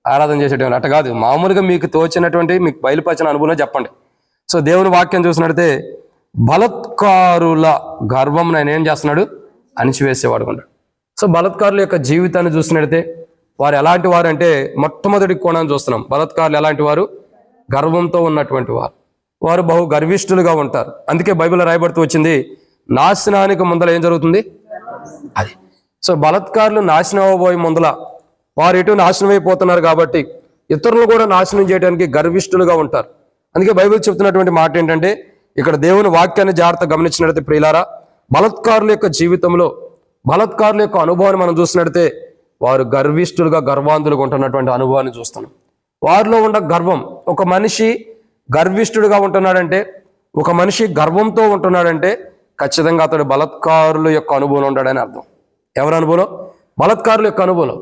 ఆరాధన చేసేటటువంటి. అట్ట కాదు, మామూలుగా మీకు తోచినటువంటి మీకు బయలుపరిచిన అనుభవం చెప్పండి. సో దేవుని వాక్యం చూసినట్టయితే బలత్కారుల గర్వం ఆయన ఏం చేస్తున్నాడు, అణిచివేసేవాడు ఉంటాడు. సో బలత్కారుల యొక్క జీవితాన్ని చూసినట్టయితే వారు ఎలాంటి వారు అంటే, మొట్టమొదటి కోణాన్ని చూస్తున్నాం. బలత్కారులు ఎలాంటి వారు, గర్వంతో ఉన్నటువంటి వారు. వారు బహు గర్విష్ఠులుగా ఉంటారు. అందుకే బైబిల్లో రాయబడుతూ వచ్చింది, నాశనానికి ముందల ఏం జరుగుతుంది అది. సో బలత్కారులు నాశనం అవ్వబోయే ముందల వారు ఎటు నాశనం అయిపోతున్నారు కాబట్టి ఇతరులను కూడా నాశనం చేయడానికి గర్విష్ఠులుగా ఉంటారు. అందుకే బైబిల్ చెప్తున్నటువంటి మాట ఏంటంటే, ఇక్కడ దేవుని వాక్యాన్ని జాగ్రత్తగా గమనించినట్లయితే ప్రియులారా, బలత్కారుల యొక్క జీవితంలో బలత్కారుల యొక్క అనుభవాన్ని మనం చూసినట్లయితే వారు గర్విష్ఠులుగా గర్వాంధులుగా ఉంటున్నటువంటి అనుభవాన్ని చూస్తున్నాం. వారిలో ఉన్న గర్వం, ఒక మనిషి గర్విష్ఠుడుగా ఉంటున్నాడంటే, ఒక మనిషి గర్వంతో ఉంటున్నాడంటే ఖచ్చితంగా అతడు బలత్కారుల యొక్క అనుభవం ఉంటాడని అర్థం. ఎవరి అనుభవం? బలత్కారుల యొక్క అనుభవం.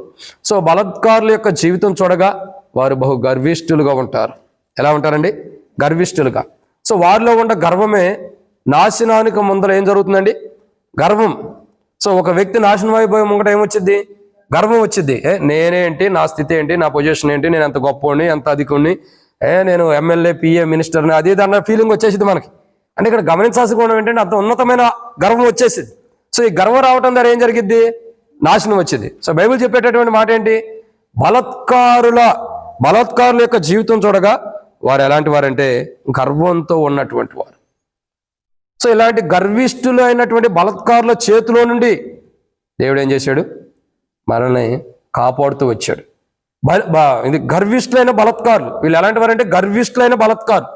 సో బలత్కారుల యొక్క జీవితం చూడగా వారు బహు గర్విష్ఠులుగా ఉంటారు. ఎలా ఉంటారండి? గర్విష్ఠులుగా. సో వారిలో ఉన్న గర్వమే నాశనానికి ముందర ఏం జరుగుతుందండి, గర్వం. సో ఒక వ్యక్తి నాశనం అయిపోయే ముంగట ఏమొచ్చింది, గర్వం వచ్చింది. నేనేంటి, నా స్థితి ఏంటి, నా పొజిషన్ ఏంటి, నేను ఎంత గొప్పని, ఎంత అధికుని, నేను ఎమ్మెల్యే, పిఏ, మినిస్టర్ని, అది అన్న ఫీలింగ్ వచ్చేసింది మనకి. అంటే ఇక్కడ గమనించాల్సిన కోణం ఏంటంటే అంత ఉన్నతమైన గర్వం వచ్చేసింది. సో ఈ గర్వం రావటం ద్వారా ఏం జరిగిద్ది, నాశనం వచ్చింది. సో బైబిల్ చెప్పేటటువంటి మాట ఏంటి, బలత్కారుల యొక్క జీవితం చూడగా వారు ఎలాంటి వారంటే గర్వంతో ఉన్నటువంటి వారు. సో ఇలాంటి గర్విష్ఠులు అయినటువంటి బలత్కారుల చేతిలో నుండి దేవుడు ఏం చేశాడు, మనల్ని కాపాడుతూ వచ్చాడు. ఇది గర్విష్ఠులైన బలత్కారులు. వీళ్ళు ఎలాంటి వారంటే గర్విష్ఠులైన బలత్కారులు.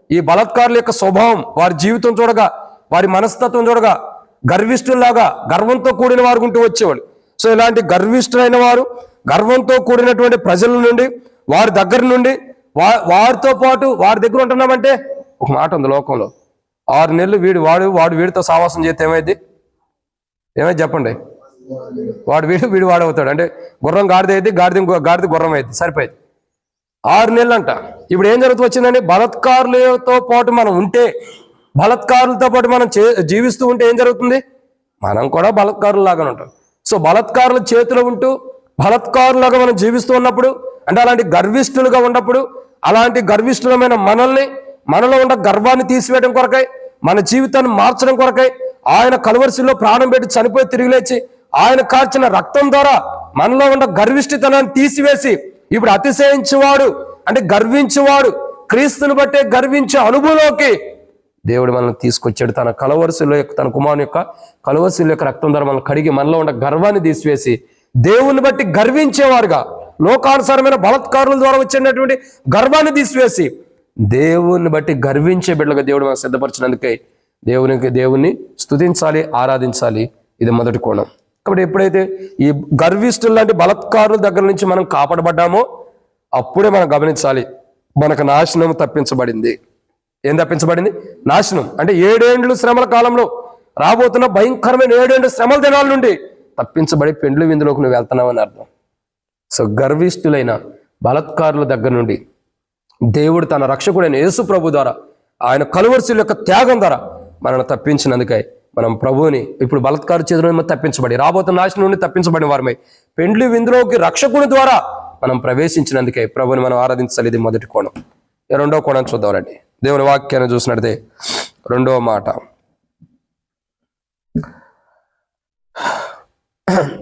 ఈ బలత్కారుల యొక్క స్వభావం, వారి జీవితం చూడగా, వారి మనస్తత్వం చూడగా గర్విష్ఠుల్లాగా గర్వంతో కూడిన వారు ఉంటూ వచ్చేవాళ్ళు. సో ఇలాంటి గర్విష్ఠులైన వారు, గర్వంతో కూడినటువంటి ప్రజల నుండి, వారి దగ్గర నుండి, వారితో పాటు వారి దగ్గర ఉంటున్నామంటే, ఒక మాట ఉంది లోకంలో, 6 నెలలు వాడు వీడితో సావాసం చేస్తే ఏమైంది చెప్పండి, వీడు వాడవుతాడు. అంటే గుర్రం గాడిద అయితే గాడిద గుర్రం అయితే సరిపోయింది. 6 నెలలు అంట. ఇప్పుడు ఏం జరుగుతూ వచ్చిందండి, బలత్కారులతో పాటు మనం ఉంటే, బలత్కారులతో పాటు మనం జీవిస్తూ ఉంటే ఏం జరుగుతుంది, మనం కూడా బలత్కారులాగానే ఉంటాం. సో బలత్కారుల చేతిలో ఉంటూ బలత్కారులాగా మనం జీవిస్తూ ఉన్నప్పుడు, అంటే అలాంటి గర్విష్ఠులుగా ఉన్నప్పుడు, అలాంటి గర్విష్ఠులమైన మనలో ఉన్న గర్వాన్ని తీసివేయడం కొరకై, మన జీవితాన్ని మార్చడం కొరకై ఆయన కలువరిశిలో ప్రాణం పెట్టి చనిపోయి తిరిగి లేచి ఆయన కార్చిన రక్తం ద్వారా మనలో ఉన్న గర్విష్ఠితనాన్ని తీసివేసి ఇప్పుడు అతిశయించేవాడు, అంటే గర్వించేవాడు, క్రీస్తుని బట్టే గర్వించే అనుభవంలోకి దేవుడు మనల్ని తీసుకొచ్చాడు. తన కలువరిశిలో యొక్క, తన కుమారుని యొక్క కలువరిశిలో యొక్క రక్తం ద్వారా మనల్ని కడిగి మనలో ఉన్న గర్వాన్ని తీసివేసి దేవుని బట్టి గర్వించేవారుగా, లోకానుసారమైన బలత్కారుల ద్వారా వచ్చేటటువంటి గర్వాన్ని తీసివేసి దేవుని బట్టి గర్వించే బిడ్డలుగా దేవుడు మనకు సిద్ధపరిచినందుకే దేవుని స్తుతించాలి, ఆరాధించాలి. ఇది మొదటి కోణం. కాబట్టి ఎప్పుడైతే ఈ గర్విష్ఠుల లాంటి బలత్కారుల దగ్గర నుంచి మనం కాపాడబడ్డామో అప్పుడే మనం గమనించాలి మనకు నాశనం తప్పించబడింది. ఏం తప్పించబడింది? నాశనం. అంటే 7 ఏండ్లు శ్రమల కాలంలో రాబోతున్న భయంకరమైన 7 ఏండ్లు శ్రమల దినాల నుండి తప్పించబడి పెండ్లి విందులోకి నువ్వు వెళ్తున్నావు అని అర్థం. సో గర్విష్ఠులైన బలత్కారుల దగ్గర నుండి దేవుడు తన రక్షకుడైన యేసు ప్రభు ద్వారా, ఆయన కలువరిశిల యొక్క త్యాగం ద్వారా మనల్ని తప్పించినందుకై మనం ప్రభువుని ఇప్పుడు బలత్కారు చేతుల నుండి తప్పించబడి రాబోతున్న నాశనం నుండి తప్పించబడిన వారమై పెండ్లి విందులోకి రక్షకుని ద్వారా మనం ప్రవేశించినందుకై ప్రభుని మనం ఆరాధించాలి. ఇది మొదటి కోణం. రెండో కోణం చూద్దాం రండి. దేవుని వాక్యాన్ని చూసినట్టే రెండవ మాట,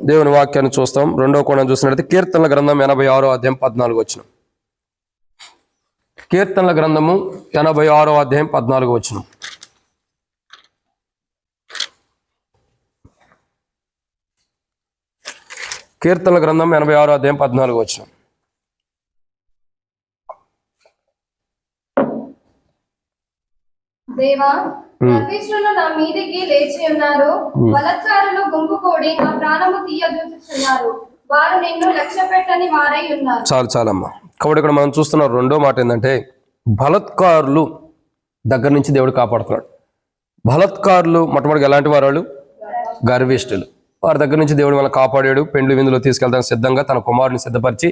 దేవుని వాక్యాన్ని చూస్తాం. రెండో కోణం చూసినట్లయితే కీర్తనల గ్రంథం 86వ అధ్యాయం 14 వచనం. కీర్తనల గ్రంథము 86వ అధ్యాయం 14 వచనం. కీర్తనల గ్రంథం 86వ అధ్యాయం 14 వచనం. దేవా, గర్విష్ఠులు నా మీదికి లేచి ఉన్నారు, బలత్కారులు గుంపు కూడి నా ప్రాణము తీయదూచుచున్నారు, వారు నిన్ను లక్ష్య పెట్టని వారై ఉన్నారు. చాలమ్మా. కాబట్టి ఇక్కడ మనం చూస్తున్న రెండో మాట ఏంటంటే బలత్కారులు దగ్గర నుంచి దేవుడు కాపాడుతున్నాడు. బలత్కారులు మొట్టమొదటిగా ఎలాంటి వారు? గర్విష్ఠులు. వారి దగ్గర నుంచి దేవుడు మనల్ని కాపాడాడు. పెండ్లి విందులో తీసుకెళ్తానికి సిద్ధంగా తన కుమారుని సిద్ధపరిచి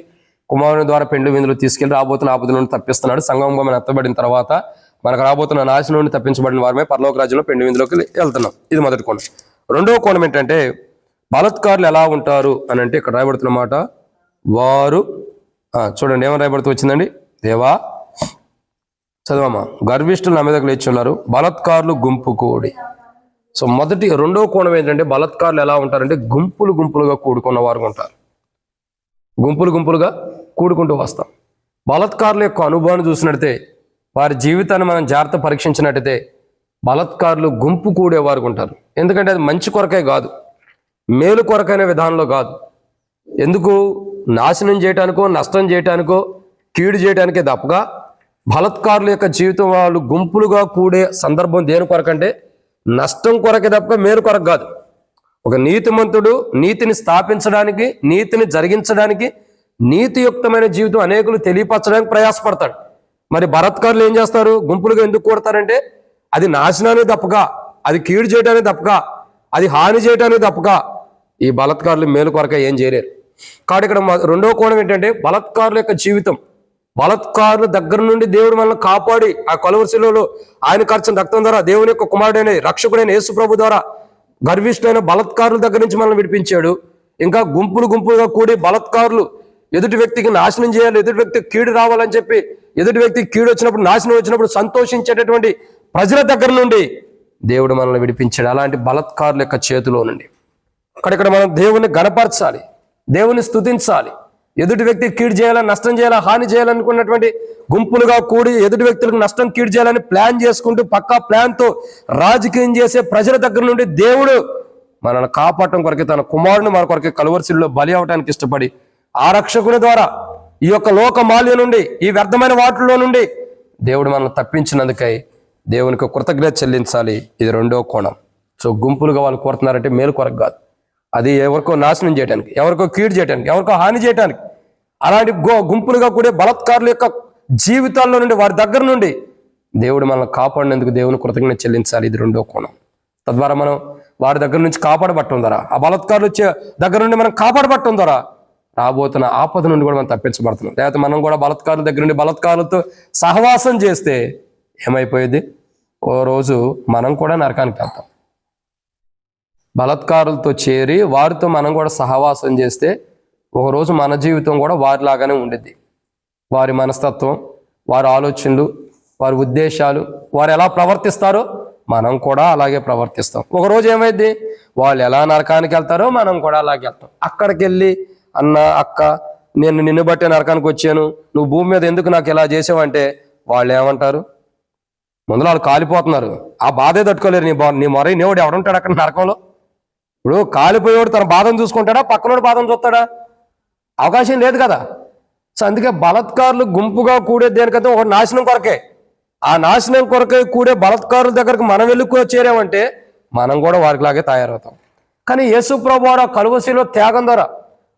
కుమారుని ద్వారా పెండ్లి విందులో తీసుకెళ్లి రాబోతున్న ఆపద నుండి తప్పిస్తున్నాడు. సంగమంగా మనం ఎత్తబడిన తర్వాత మనకు రాబోతున్న నాశనం నుండి తప్పించబడిన వారమే పరలోక రాజ్యంలో పెండ్లి విందులోకి వెళ్తున్నాం. ఇది మొదటి కోణం. రెండవ కోణం ఏంటంటే బలత్కారులు ఎలా ఉంటారు అని అంటే ఇక్కడ రాయబడుతున్న మాట, వారు చూడండి ఏమని రాయబడుతూ వచ్చిందండి. దేవా, చదవమ్మా. గర్విష్ఠులు నా మీదకి లేచి ఉన్నారు, బలత్కారులు గుంపు కూడి. సో రెండో కోణం ఏంటంటే బలత్కారులు ఎలా ఉంటారంటే గుంపులుగా కూడుకున్న వారు ఉంటారు. గుంపులుగా కూడుకుంటూ వస్తాం. బలత్కారుల యొక్క అనుభవాన్ని చూసినట్టయితే, వారి జీవితాన్ని మనం జాగ్రత్త పరీక్షించినట్టయితే బలత్కారులు గుంపు కూడేవారు ఉంటారు. ఎందుకంటే అది మంచి కొరకే కాదు, మేలు కొరకైన విధానంలో కాదు. ఎందుకు? నాశనం చేయటానికో నష్టం చేయటానికో కీడు చేయటానికే తప్పగా బలత్కారుల యొక్క జీవితం వాళ్ళు గుంపులుగా కూడే సందర్భం దేని కొరకంటే నష్టం కొరకే తప్ప మేలు కొరకు కాదు. ఒక నీతిమంతుడు నీతిని స్థాపించడానికి, నీతిని జరిగించడానికి, నీతియుక్తమైన జీవితం అనేకులు తెలియపరచడానికి ప్రయాసపడతాడు. మరి బలత్కారులు ఏం చేస్తారు? గుంపులుగా ఎందుకు కూడతారంటే అది నాశనానికి తప్పగా, అది కీడు చేయడానికి తప్పగా, అది హాని చేయడానికి తప్పగా ఈ బలత్కారులు మేలు కొరక ఏం చేయలేరు. కాబట్టి ఇక్కడ రెండో కోణం ఏంటంటే బలత్కారుల యొక్క జీవితం, బలత్కారుల దగ్గర నుండి దేవుడు మనల్ని కాపాడి ఆ కలువరిశిలలో ఆయన ఖర్చిన రక్తం ద్వారా దేవుని యొక్క కుమారుడైన రక్షకుడైన యేసు ప్రభు ద్వారా గర్విష్ఠులైన బలత్కారుల దగ్గర నుంచి మనల్ని విడిపించాడు. ఇంకా గుంపులుగా కూడి బలత్కారులు ఎదుటి వ్యక్తికి నాశనం చేయాలి, ఎదుటి వ్యక్తికి కీడు రావాలని చెప్పి, ఎదుటి వ్యక్తికి కీడు వచ్చినప్పుడు, నాశనం వచ్చినప్పుడు సంతోషించేటటువంటి ప్రజల దగ్గర నుండి దేవుడు మనల్ని విడిపించాడు. అలాంటి బలత్కారుల యొక్క చేతిలో నుండి అక్కడిక్కడ మనం దేవుని గణపరచాలి, దేవుని స్తుతించాలి. ఎదుటి వ్యక్తికి కీడు చేయాలని, నష్టం చేయాలని, హాని చేయాలనుకున్నటువంటి గుంపులుగా కూడి ఎదుటి వ్యక్తులకు నష్టం కీడు చేయాలని ప్లాన్ చేసుకుంటూ పక్కా ప్లాన్తో రాజకీయం చేసే ప్రజల దగ్గర నుండి దేవుడు మనల్ని కాపాడటం కొరకే తన కుమారుని మన కొరకే కలువరిశిలలో బలి అవడానికి ఇష్టపడి ఆ రక్షకుని ద్వారా ఈ యొక్క లోక మాల్యం నుండి, ఈ వ్యర్థమైన వాటిల్లో నుండి దేవుడు మనల్ని తప్పించినందుకై దేవునికి కృతజ్ఞత చెల్లించాలి. ఇది రెండో కోణం. సో గుంపులుగా వాళ్ళు కోరుతున్నారంటే మేలు కొరకు కాదు, అది ఎవరికో నాశనం చేయడానికి, ఎవరికో కీడు చేయడానికి, ఎవరికో హాని చేయడానికి. అలాంటి గుంపులుగా కూడా బలత్కారుల యొక్క జీవితాల్లో నుండి, వారి దగ్గర నుండి దేవుడు మనల్ని కాపాడినందుకు దేవుని కృతజ్ఞత చెల్లించాలి. ఇది రెండో కోణం. తద్వారా మనం వారి దగ్గర నుంచి కాపాడబట్టం ద్వారా, ఆ బలత్కారుల దగ్గర నుండి మనం కాపాడబట్టం ద్వారా రాబోతున్న ఆపద నుండి కూడా మనం తప్పించబడుతున్నాం. లేకపోతే మనం కూడా బలత్కారుల దగ్గర నుండి బలత్కారులతో సహవాసం చేస్తే ఏమైపోయేది? ఓ రోజు మనం కూడా నరకానికి వెళ్తాం. బలత్కారులతో చేరి వారితో మనం కూడా సహవాసం చేస్తే ఒకరోజు మన జీవితం కూడా వారిలాగానే ఉండిద్ది. వారి మనస్తత్వం, వారి ఆలోచనలు, వారి ఉద్దేశాలు, వారు ఎలా ప్రవర్తిస్తారో మనం కూడా అలాగే ప్రవర్తిస్తాం. ఒకరోజు ఏమైంది? వాళ్ళు ఎలా నరకానికి వెళ్తారో మనం కూడా అలాగే వెళ్తాం. అక్కడికి వెళ్ళి అన్న, అక్క, నేను నిన్ను బట్టే నరకానికి వచ్చాను, నువ్వు భూమి మీద ఎందుకు నాకు ఇలా చేసావంటే వాళ్ళు ఏమంటారు? ముందు వాళ్ళు కాలిపోతున్నారు, ఆ బాధే తట్టుకోలేరు. నీ మొర నేవుడు ఎవడుంటాడు అక్కడ నరకంలో? ఇప్పుడు కాలిపోయేవాడు తన బాధను చూసుకుంటాడా, పక్కనోడు బాధను చూస్తాడా? అవకాశం లేదు కదా. సో అందుకే బలత్కారులు గుంపుగా కూడే దేనికైతే ఒక నాశనం కొరకే. ఆ నాశనం కొరకే కూడే బలత్కారుల దగ్గరకు మనం వెళ్ళి చేరామంటే మనం కూడా వారిలాగే తయారవుతాం. కానీ యేసు ప్రభు వారు ఆ కలువరిశిలో త్యాగం ద్వారా,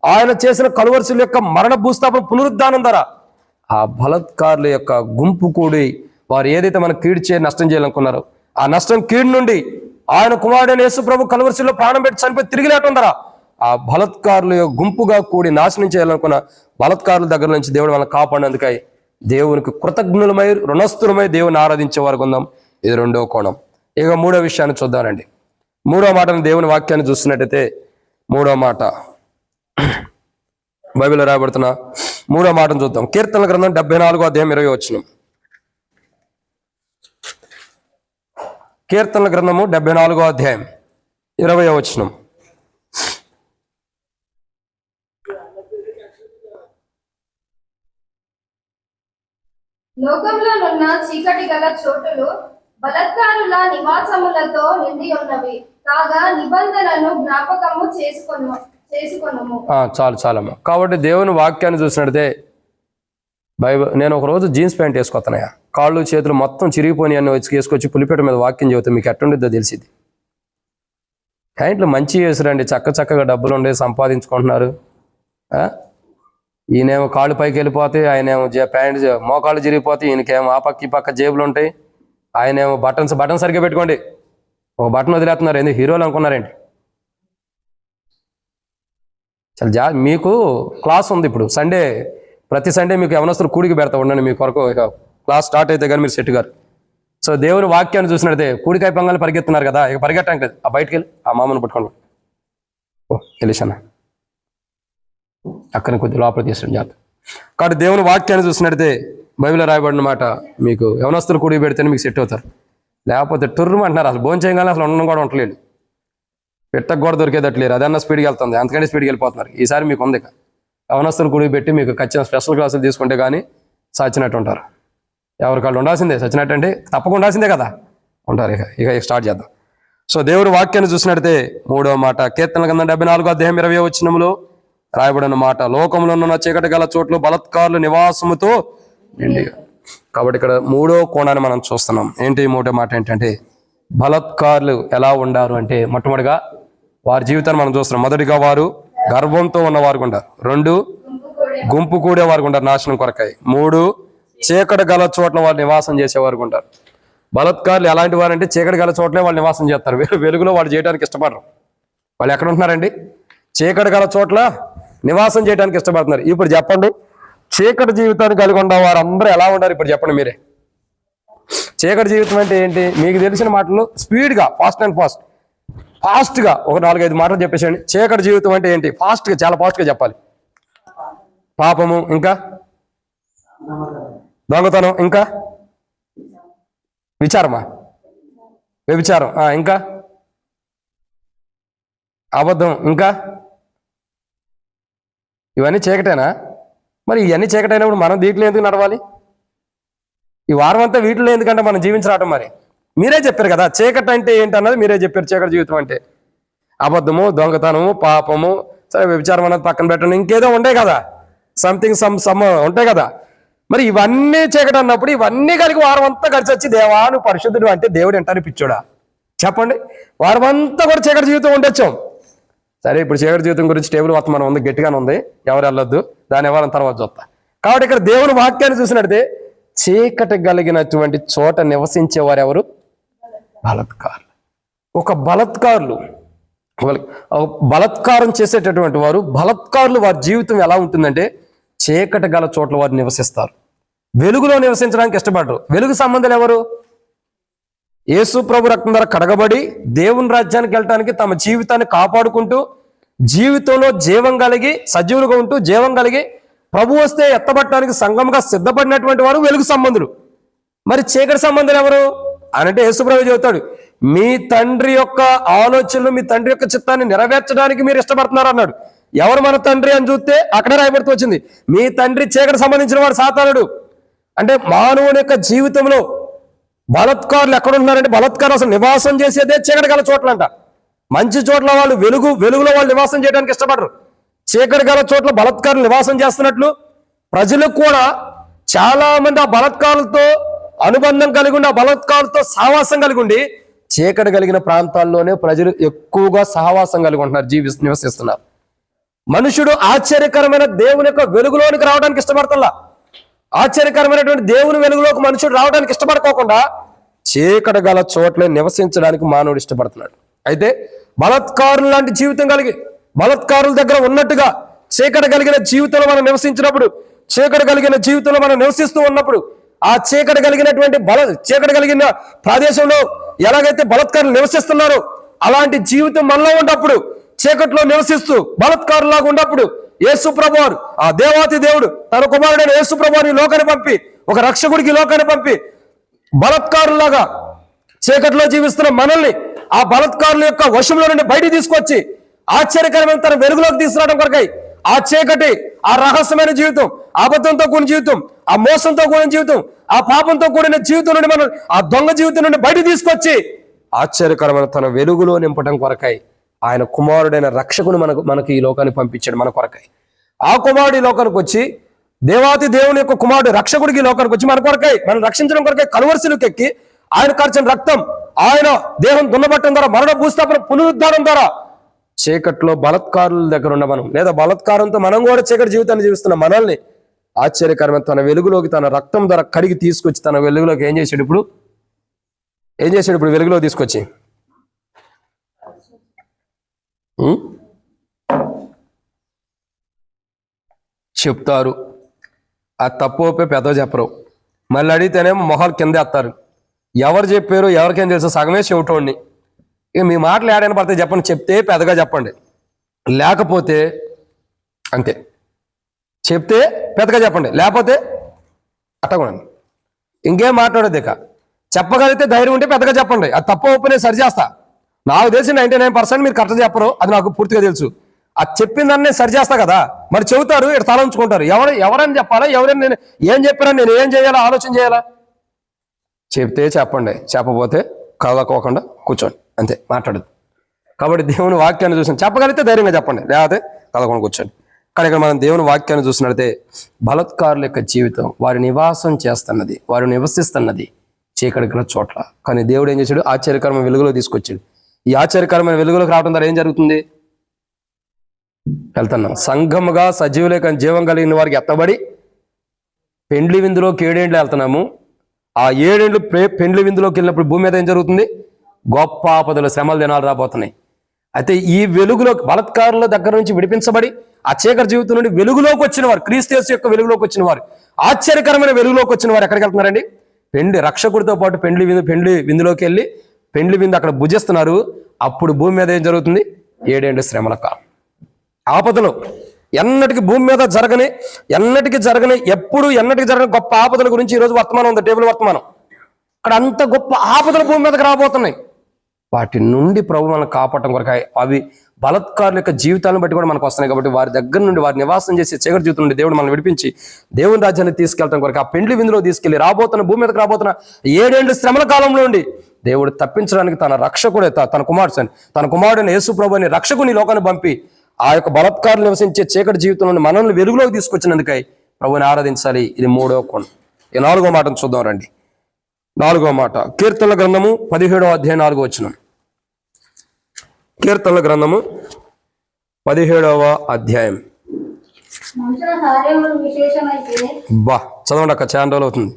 ఆయన చేసిన కలువరిశిల యొక్క మరణ భూస్థాపన పునరుద్ధానం ద్వారా ఆ బలత్కారుల యొక్క గుంపు కూడి వారు ఏదైతే మనకు కీడు నష్టం చేయాలనుకున్నారో ఆ నష్టం కీడు నుండి ఆయన కుమారుడైన యేసు ప్రభు కలువరిశిలో ప్రాణం పెట్టి చనిపోయి తిరిగి లేటం ద్వారా ఆ బలత్కారుల గుంపుగా కూడి నాశనం చేయాలనుకున్న బలత్కారుల దగ్గర నుంచి దేవుడు మనల్ని కాపాడినందుకై దేవునికి కృతజ్ఞులమై రుణస్థులమై దేవుని ఆరాధించే వారు కొందాం. ఇది రెండవ కోణం. ఇక మూడో విషయాన్ని చూద్దామండి. మూడో మాటను దేవుని వాక్యాన్ని చూస్తున్నట్టయితే మూడో మాట బైబిల్లో రాయబడుతున్న మూడో మాటను చూద్దాం. కీర్తనల గ్రంథం 74 అధ్యాయం 20 వచనం. కీర్తనల గ్రంథము 74 అధ్యాయం 20 వచనం. లోకంలోనున్న చీకటి గల చోటులు బలత్కారుల నివాసములతో నిండి ఉన్నవి కాగా నిబంధనను జ్ఞాపకము చేసుకొనుము. చాలమ్మా. కాబట్టి దేవుని వాక్యాన్ని చూసినట్టే నేను ఒక రోజు జీన్స్ ప్యాంట్ వేసుకొస్తున్నాయా, కాళ్ళు చేతులు మొత్తం చిరిగిపోయి అన్ని వేసుకొచ్చి పులిపేట మీద వాక్యం చెబుతా మీకు ఎట్టుండిద్దో తెలిసింది. ప్యాంట్లు మంచి వేసురండి, చక్కగా డబ్బులు ఉండే సంపాదించుకుంటున్నారు. ఈయనేమో కాళ్ళు పైకి వెళ్ళిపోతాయి, ఆయనేమో ప్యాంట్ మోకాళ్ళు చిరిగిపోతాయి, ఈయనకేమో ఆ పక్క ఈ పక్క జేబులు ఉంటాయి, ఆయనేమో బటన్ సరిగ్గా పెట్టుకోండి, ఒక బటన్ వదిలేస్తున్నారు. ఎందుకు హీరోలు అనుకున్నారేంటి? చాలా మీకు క్లాస్ ఉంది ఇప్పుడు సండే, ప్రతి సండే మీకు యవనస్తులు కూడికి పెడతా ఉండండి మీ కొరకు. క్లాస్ స్టార్ట్ అయితే కానీ మీరు సెట్ గారు. సో దేవుని వాక్యాన్ని చూసినట్టే కూడికాయ పొంగాలి పరిగెత్తున్నారు కదా, ఇక పరిగెట్టడానికి లేదు. ఆ బయటికి వెళ్ళి ఆ మామను పట్టుకోండి. తెలిసానా అక్కడిని కొద్ది లోపల తీసాడు జాగ్రత్త. కాబట్టి దేవుని వాక్యాన్ని చూసినట్టే బైబిల్లో రాయబడిన మాట మీకు యవనస్తులు కూడికి పెడితేనే మీకు సెట్ అవుతారు. లేకపోతే టుర్రు అంటున్నారు, అసలు భోజనం చేయగానే అసలు ఉండడం కూడా ఉండలేదు, పెట్టకు కూడా దొరికేదట్లేరు, అదన్నా స్పీడ్కి వెళ్తుంది, అంతకంటే స్పీడ్కి వెళ్ళిపోతున్నారు. ఈసారి మీకు ఉంది యవనస్తులు కూడికి పెట్టి మీకు ఖచ్చితంగా స్పెషల్ క్లాసులు తీసుకుంటే కానీ సచ్చినట్టు ఉంటారు. ఎవరికాళ్ళు ఉండాల్సిందే, సచ్చినట్టు అంటే తప్పకుండా ఉండాల్సిందే కదా, ఉంటారు. ఇక స్టార్ట్ చేద్దాం. సో దేవుడి వాక్యాన్ని చూసినట్టయితే మూడవ మాట కీర్తనల గ్రంథం 74 అధ్యాయం 20 వచనములో రాయబడిన మాట, లోకంలో ఉన్న చీకటి గల చోట్ల బలత్కారుల నివాసముతో నిండిగా. కాబట్టి ఇక్కడ మూడో కోణాన్ని మనం చూస్తున్నాం. ఏంటి మూడో మాట ఏంటంటే బలత్కారులు ఎలా ఉండారు అంటే, మొట్టమొదటిగా వారి జీవితాన్ని మనం చూస్తున్నాం. మొదటిగా వారు గర్వంతో ఉన్నవారు ఉంటారు. 2 గుంపు కూడేవారు ఉంటారు నాశనం కొరకాయి. 3 చీకటి గల చోట్ల వారు నివాసం చేసేవారు ఉంటారు. బలత్కారులు ఎలాంటి వారు అంటే చీకటి గల చోట్లే వాళ్ళు నివాసం చేస్తారు, వెలుగులో వాళ్ళు చేయడానికి ఇష్టపడరు. వాళ్ళు ఎక్కడ ఉంటున్నారండి? చీకటి గల చోట్ల నివాసం చేయడానికి ఇష్టపడుతున్నారు. ఇప్పుడు చెప్పండి, చీకటి జీవితాన్ని కలిగి ఉన్న వారందరూ ఎలా ఉన్నారు? ఇప్పుడు చెప్పండి మీరే. చీకటి జీవితం అంటే ఏంటి? మీకు తెలిసిన మాటలు స్పీడ్గా ఫాస్ట్గా ఒక 4-5 మాటలు చెప్పేసేయండి. చీకటి జీవితం అంటే ఏంటి? చాలా ఫాస్ట్గా చెప్పాలి. పాపము, ఇంకా దొంగతనం, ఇంకా వ్యభిచారం, ఇంకా అబద్ధం, ఇంకా ఇవన్నీ చీకటేనా? మరి ఇవన్నీ చీకటైనప్పుడు మనం దీంట్లో ఎందుకు నడవాలి? ఈ వారం అంతా వీటిలో ఎందుకంటే మనం జీవించరాటం. మరి మీరే చెప్పారు కదా చీకటి అంటే ఏంటన్నది, మీరే చెప్పారు. చీకటి జీవితం అంటే అబద్ధము, దొంగతనము, పాపము, సరే వ్యభిచారం అన్నది పక్కన పెట్టండి, ఇంకేదో ఉండే కదా, సంథింగ్ సమ్ ఉంటాయి కదా. మరి ఇవన్నీ చీకటి అన్నప్పుడు ఇవన్నీ కలిగి వారం అంతా కలిసి వచ్చి దేవా నువ్వు పరిశుద్ధుడు అంటే దేవుడు ఎంటారు పిచ్చోడా? చెప్పండి. వారం అంతా కూడా చీకటి జీవితం ఉండొచ్చాం. సరే, ఇప్పుడు చీకటి జీవితం గురించి టేబుల్ వర్తమానం ఉంది, గట్టిగానే ఉంది, ఎవరు వెళ్ళొద్దు, దాని ఎవరైనా తర్వాత చూస్తా. కాబట్టి ఇక్కడ దేవుని వాక్యాన్ని చూసినట్టే చీకటి కలిగినటువంటి చోట నివసించేవారు ఎవరు? బలత్కారులు. బలత్కారం చేసేటటువంటి వారు బలత్కారులు. వారి జీవితం ఎలా ఉంటుందంటే చీకటి గల చోట్ల వారు నివసిస్తారు, వెలుగులో నివసించడానికి ఇష్టపడరు. వెలుగు సంబంధాలు ఎవరు? యేసు ప్రభు రక్తం ద్వారా కడగబడి దేవుని రాజ్యానికి వెళ్ళటానికి తమ జీవితాన్ని కాపాడుకుంటూ జీవితంలో జీవం కలిగి సజీవులుగా ఉంటూ జీవం కలిగి ప్రభు వస్తే ఎత్తబట్టడానికి సంఘంగా సిద్ధపడినటువంటి వారు వెలుగు సంబంధులు. మరి చీకటి సంబంధులు ఎవరు అనంటే యేసు ప్రభు చెబుతాడు, మీ తండ్రి యొక్క ఆలోచనలు, మీ తండ్రి యొక్క చిత్తాన్ని నెరవేర్చడానికి మీరు ఇష్టపడుతున్నారు అన్నాడు. ఎవరు మన తండ్రి అని చూస్తే అక్కడే రాయబడుతూ వచ్చింది, మీ తండ్రి చీకటి సంబంధించిన వాడు సాతానుడు. అంటే మానవుని యొక్క జీవితంలో బలత్కారులు ఎక్కడ ఉంటున్నారంటే, బలత్కారం అసలు నివాసం చేసేదే చీకటి గల చోట్లంట. మంచి చోట్ల వాళ్ళు వెలుగులో వాళ్ళు నివాసం చేయడానికి ఇష్టపడరు. చీకటి గల చోట్ల బలత్కారులు నివాసం చేస్తున్నట్లు ప్రజలకు కూడా చాలా మంది ఆ బలత్కారులతో అనుబంధం కలిగి ఉండి, ఆ బలత్కారులతో సావాసం కలిగి ఉండి చీకటి కలిగిన ప్రాంతాల్లోనే ప్రజలు ఎక్కువగా సహవాసం కలిగి ఉంటున్నారు, నివసిస్తున్నారు. మనుషుడు ఆశ్చర్యకరమైన దేవుని యొక్క వెలుగులోనికి రావడానికి ఇష్టపడతల్లా. ఆశ్చర్యకరమైనటువంటి దేవుని వెలుగులోకి మనుషుడు రావడానికి ఇష్టపడుకోకుండా చీకటి గల చోట్లే నివసించడానికి మానవుడు ఇష్టపడుతున్నాడు. అయితే బలత్కారులు లాంటి జీవితం కలిగి, బలత్కారుల దగ్గర ఉన్నట్టుగా చీకటి కలిగిన జీవితంలో మనం నివసించినప్పుడు, చీకటి కలిగిన జీవితంలో మనం నివసిస్తూ ఉన్నప్పుడు, ఆ చీకటి కలిగినటువంటి చీకటి కలిగిన ప్రదేశంలో ఎలాగైతే బలత్కారులు నివసిస్తున్నారో అలాంటి జీవితం మనలో ఉన్నప్పుడు, చీకట్లో నివసిస్తూ బలత్కారులాగా ఉన్నప్పుడు యేసు ప్రభువారు, ఆ దేవాతి దేవుడు తన కుమారుడైన యేసు ప్రభువారిని లోకాన్ని పంపి, ఒక రక్షకుడికి లోకాన్ని పంపి, బలత్కారులాగా చీకట్లో జీవిస్తున్న మనల్ని ఆ బలత్కారుల యొక్క వశంలో నుండి బయటికి తీసుకొచ్చి ఆశ్చర్యకరమైన తన వెలుగులోకి తీసుకురావడం కొరకై ఆ చీకటి, ఆ రహస్యమైన జీవితం, అబద్ధంతో కూడిన జీవితం, ఆ మోసంతో కూడిన జీవితం, ఆ పాపంతో కూడిన జీవితం నుండి మనం ఆ దొంగ జీవితం నుండి బయటికి తీసుకొచ్చి ఆశ్చర్యకరమైన తన వెలుగులో నింపడం కొరకై ఆయన కుమారుడైన రక్షకుని మనకి ఈ లోకానికి పంపించాడు మన కొరకై. ఆ కుమారుడు ఈ లోకానికి వచ్చి, దేవాతి దేవుని యొక్క కుమారుడు రక్షకుడికి ఈ లోకానికి వచ్చి మన కొరకై, మనం రక్షించడం కొరకై కలువరిశిలుకు ఎక్కి ఆయన కార్చిన రక్తం, ఆయన దేహం దున్నబట్టడం ద్వారా, మరణ భూస్థాపన పునరుద్ధారం ద్వారా చీకట్లో బలత్కారుల దగ్గర ఉన్న మనం, లేదా బలత్కారంతో మనం కూడా చీకటి జీవితాన్ని జీవిస్తున్న మనల్ని ఆశ్చర్యకరమైన తన వెలుగులోకి తన రక్తం ద్వారా కడిగి తీసుకొచ్చి తన వెలుగులోకి ఏం చేశాడు ఇప్పుడు వెలుగులో తీసుకొచ్చి చెప్తారు. ఆ తప్పు పెద్ద చెప్పరు, మళ్ళీ అడిగితేనేమో మొహాలు కింద వేస్తారు. ఎవరు చెప్పారు ఎవరికేం తెలుసు, సగమే చెవిటోడిని. ఇక మీ మాటలు ఏడైనా పడితే చెప్పండి, చెప్తే పెద్దగా చెప్పండి, లేకపోతే అంతే. చెప్తే పెద్దగా చెప్పండి, లేకపోతే అట్టకూడదు. ఇంకేం మాట్లాడద్దు. ఇక చెప్పగలిగితే ధైర్యం ఉంటే పెద్దగా చెప్పండి, అది తప్పు ఒప్పు నేను సరి చేస్తా. నాకు తెలిసి 99% మీరు కరెక్ట్ చెప్పరు, అది నాకు పూర్తిగా తెలుసు. అది చెప్పిందని నేను సరి చేస్తా కదా. మరి చెబుతారు, ఇక్కడ తల ఉంచుకుంటారు. ఎవరని చెప్పాలా, ఎవరైనా నేను ఏం చెప్పారని నేను ఏం చేయాలా, ఆలోచన చేయాలా? చెప్తే చెప్పండి, చెప్పబోతే కదలకోకుండా కూర్చోండి, అంతే, మాట్లాడదు. కాబట్టి దేవుని వాక్యాన్ని చూసిన చెప్పగలిగితే ధైర్యంగా చెప్పండి, లేకపోతే కదలకుండా కూర్చోండి. కానీ ఇక్కడ మనం దేవుని వాక్యాన్ని చూసినట్లయితే బలత్కారుల యొక్క జీవితం, వారి నివాసం చేస్తున్నది, వారు నివసిస్తున్నది చీకటి గల చోట్ల. కానీ దేవుడు ఏం చేశాడు, ఆశ్చర్యకరమైన వెలుగులో తీసుకొచ్చాడు. ఈ ఆశ్చర్యకరమైన వెలుగులోకి రావడం ద్వారా ఏం జరుగుతుంది? వెళ్తున్నాం సంఘముగా సజీవులే జీవం కలిగిన వారికి ఎత్తబడి పెండ్లి విందులోకి 7 ఏండ్లు వెళ్తున్నాము. ఆ 7 ఏండ్లు పెండ్లి విందులోకి వెళ్ళినప్పుడు భూమి మీద ఏం జరుగుతుంది? గొప్ప ఆపదలు, శ్రమల దినాలు రాబోతున్నాయి. అయితే ఈ వెలుగులో బలత్కారుల దగ్గర నుంచి విడిపించబడి ఆ చీకటి జీవితం నుండి వెలుగులోకి వచ్చిన వారు, క్రీస్తు యేసు యొక్క వెలుగులోకి వచ్చిన వారు, ఆశ్చర్యకరమైన వెలుగులోకి వచ్చిన వారు ఎక్కడికి వెళ్తున్నారండి? రక్షకుడితో పాటు పెండ్లి విందులోకి వెళ్ళి పెండ్లి విందు అక్కడ భుజిస్తున్నారు. అప్పుడు భూమి మీద ఏం జరుగుతుంది? 7 ఏండ్ల శ్రమల కాలం, ఆపదలు. ఎన్నటికి భూమి మీద ఎన్నటికి జరగని గొప్ప ఆపదల గురించి ఈరోజు వర్తమానం ఉంది, టేబుల్ వర్తమానం. అక్కడ అంత గొప్ప ఆపదలు భూమి మీదకి రాబోతున్నాయి. వాటి నుండి ప్రభు మనల్ని కాపాడటం కొరకు అవి బలత్కారుల యొక్క జీవితాలను బట్టి కూడా మనకు వస్తున్నాయి. కాబట్టి వారి దగ్గర నుండి, వారి నివాసం చేసే చీకటి జీవితం నుండి దేవుడు మనం విడిపించి దేవుని రాజ్యాన్ని తీసుకెళ్ళడం కొరకు ఆ పెండ్లి విందులో తీసుకెళ్లి భూమి మీదకి రాబోతున్న 7 ఏండ్ల శ్రమల కాలంలో నుండి దేవుడు తప్పించడానికి తన రక్షకుడే, తన కుమారుడైన యేసు ప్రభు అనే రక్షకుని లోకాన్ని పంపి ఆ యొక్క బలత్కారులు నివసించే చీకటి జీవితం నుండి మనల్ని వెలుగులోకి తీసుకొచ్చినందుకై ప్రభుని ఆరాధించాలి. ఇది 3వ కోణం. ఈ 4వ మాటను చూద్దాం రండి. 4వ మాట కీర్తనల గ్రంథము 17వ అధ్యాయం 4వ వచనం. కీర్తనల గ్రంథము 17వ అధ్యాయం. బా చదవండి అక్క, చాలా రోజులు అవుతుంది.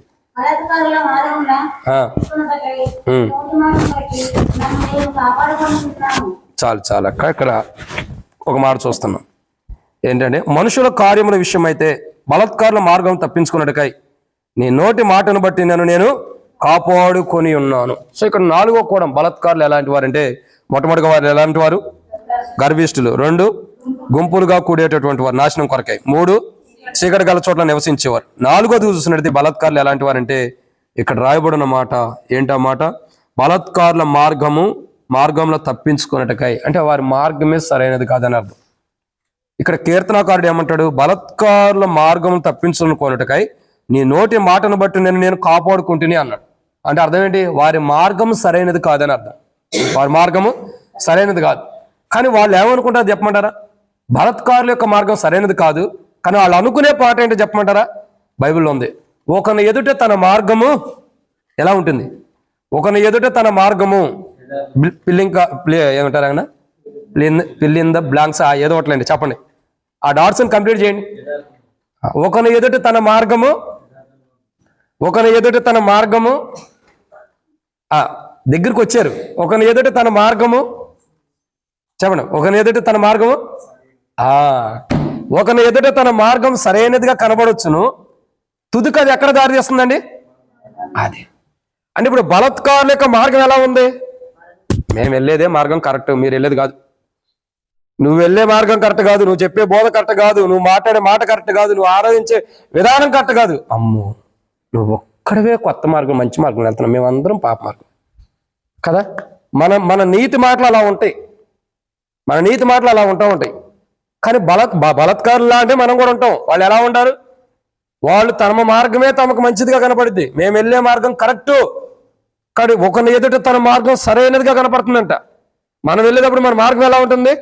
చాలు అక్క. ఇక్కడ ఒక మాట చూస్తున్నాం ఏంటంటే, మనుషుల కార్యముల విషయం అయితే బలత్కారుల మార్గం తప్పించుకున్నట్టుకై నీ నోటి మాటను బట్టి నేను కాపాడుకొని ఉన్నాను. సో ఇక్కడ 4వ కోణం, బలత్కారులు ఎలాంటి వారు అంటే, మొట్టమొదటిగా వారు ఎలాంటి వారు? గర్విష్ఠులు. 2 గుంపులుగా కూడేటటువంటి వారు, నాశనం కొరకై. 3 చీకటి గల చోట్ల నివసించేవారు. 4వది చూసినట్టు బలత్కారులు ఎలాంటి వారు అంటే, ఇక్కడ రాయబడిన మాట ఏంటా మాట? బలత్కారుల మార్గంలో తప్పించుకున్నట్టుకై, అంటే వారి మార్గమే సరైనది కాదని అర్థం. ఇక్కడ కీర్తనాకారుడు ఏమంటాడు? బలత్కారుల మార్గం తప్పించుకున్నట్టుకై నీ నోటి మాటను బట్టి నేను కాపాడుకుంటుని అన్నాడు. అంటే అర్థం ఏంటి? వారి మార్గం సరైనది కాదని అర్థం. వారి మార్గము సరైనది కాదు. కానీ వాళ్ళు ఏమనుకుంటారు చెప్పమంటారా? బలత్కారుల యొక్క మార్గం సరైనది కాదు, కానీ వాళ్ళు అనుకునే పాట ఏంటో చెప్పమంటారా? బైబిల్లో ఉంది. ఒకని ఎదుట తన మార్గము ఎలా ఉంటుంది? ఒకని ఎదుట తన మార్గము ఏమంటారు ఆయన ఫిల్ ఇన్ ద బ్లాంక్స్ ఏదో ఒకట్లేండి చెప్పండి. ఆ డాట్స్ కంప్లీట్ చేయండి. ఒకని ఎదుటి తన మార్గము దగ్గరికి వచ్చారు. ఒకని ఎదుటి తన మార్గము చెప్పండి. ఒకని ఎదుటి తన మార్గము ఒకని ఎదుట తన మార్గం సరైనదిగా కనబడొచ్చును, తుదికి అది ఎక్కడ దారి తీస్తుందండి? అది అంటే ఇప్పుడు బలత్కారుల యొక్క మార్గం ఎలా ఉంది? మేము వెళ్ళేదే మార్గం కరెక్ట్, మీరు వెళ్ళేది కాదు. నువ్వు వెళ్ళే మార్గం కరెక్ట్ కాదు, నువ్వు చెప్పే బోధ కరెక్ట్ కాదు, నువ్వు మాట్లాడే మాట కరెక్ట్ కాదు, నువ్వు ఆరాధించే విధానం కరెక్ట్ కాదు. అమ్మో, నువ్వు ఒక్కడవే కొత్త మార్గం, మంచి మార్గం వెళ్తున్నావు, మేమందరం పాప మార్గం కదా. మన నీతి మాటలు అలా ఉంటాయి, మన నీతి మాటలు అలా ఉంటాయి. కానీ బలత్కారులా అంటే మనం కూడా ఉంటాం. వాళ్ళు ఎలా ఉంటారు? వాళ్ళు తమ మార్గమే తమకు మంచిదిగా కనపడుద్ది, మేము వెళ్ళే మార్గం కరెక్టు, కానీ ఒకరిని ఎదుట తన మార్గం సరైనదిగా కనపడుతుందంట. మనం వెళ్ళేటప్పుడు మన మార్గం ఎలా ఉంటుంది?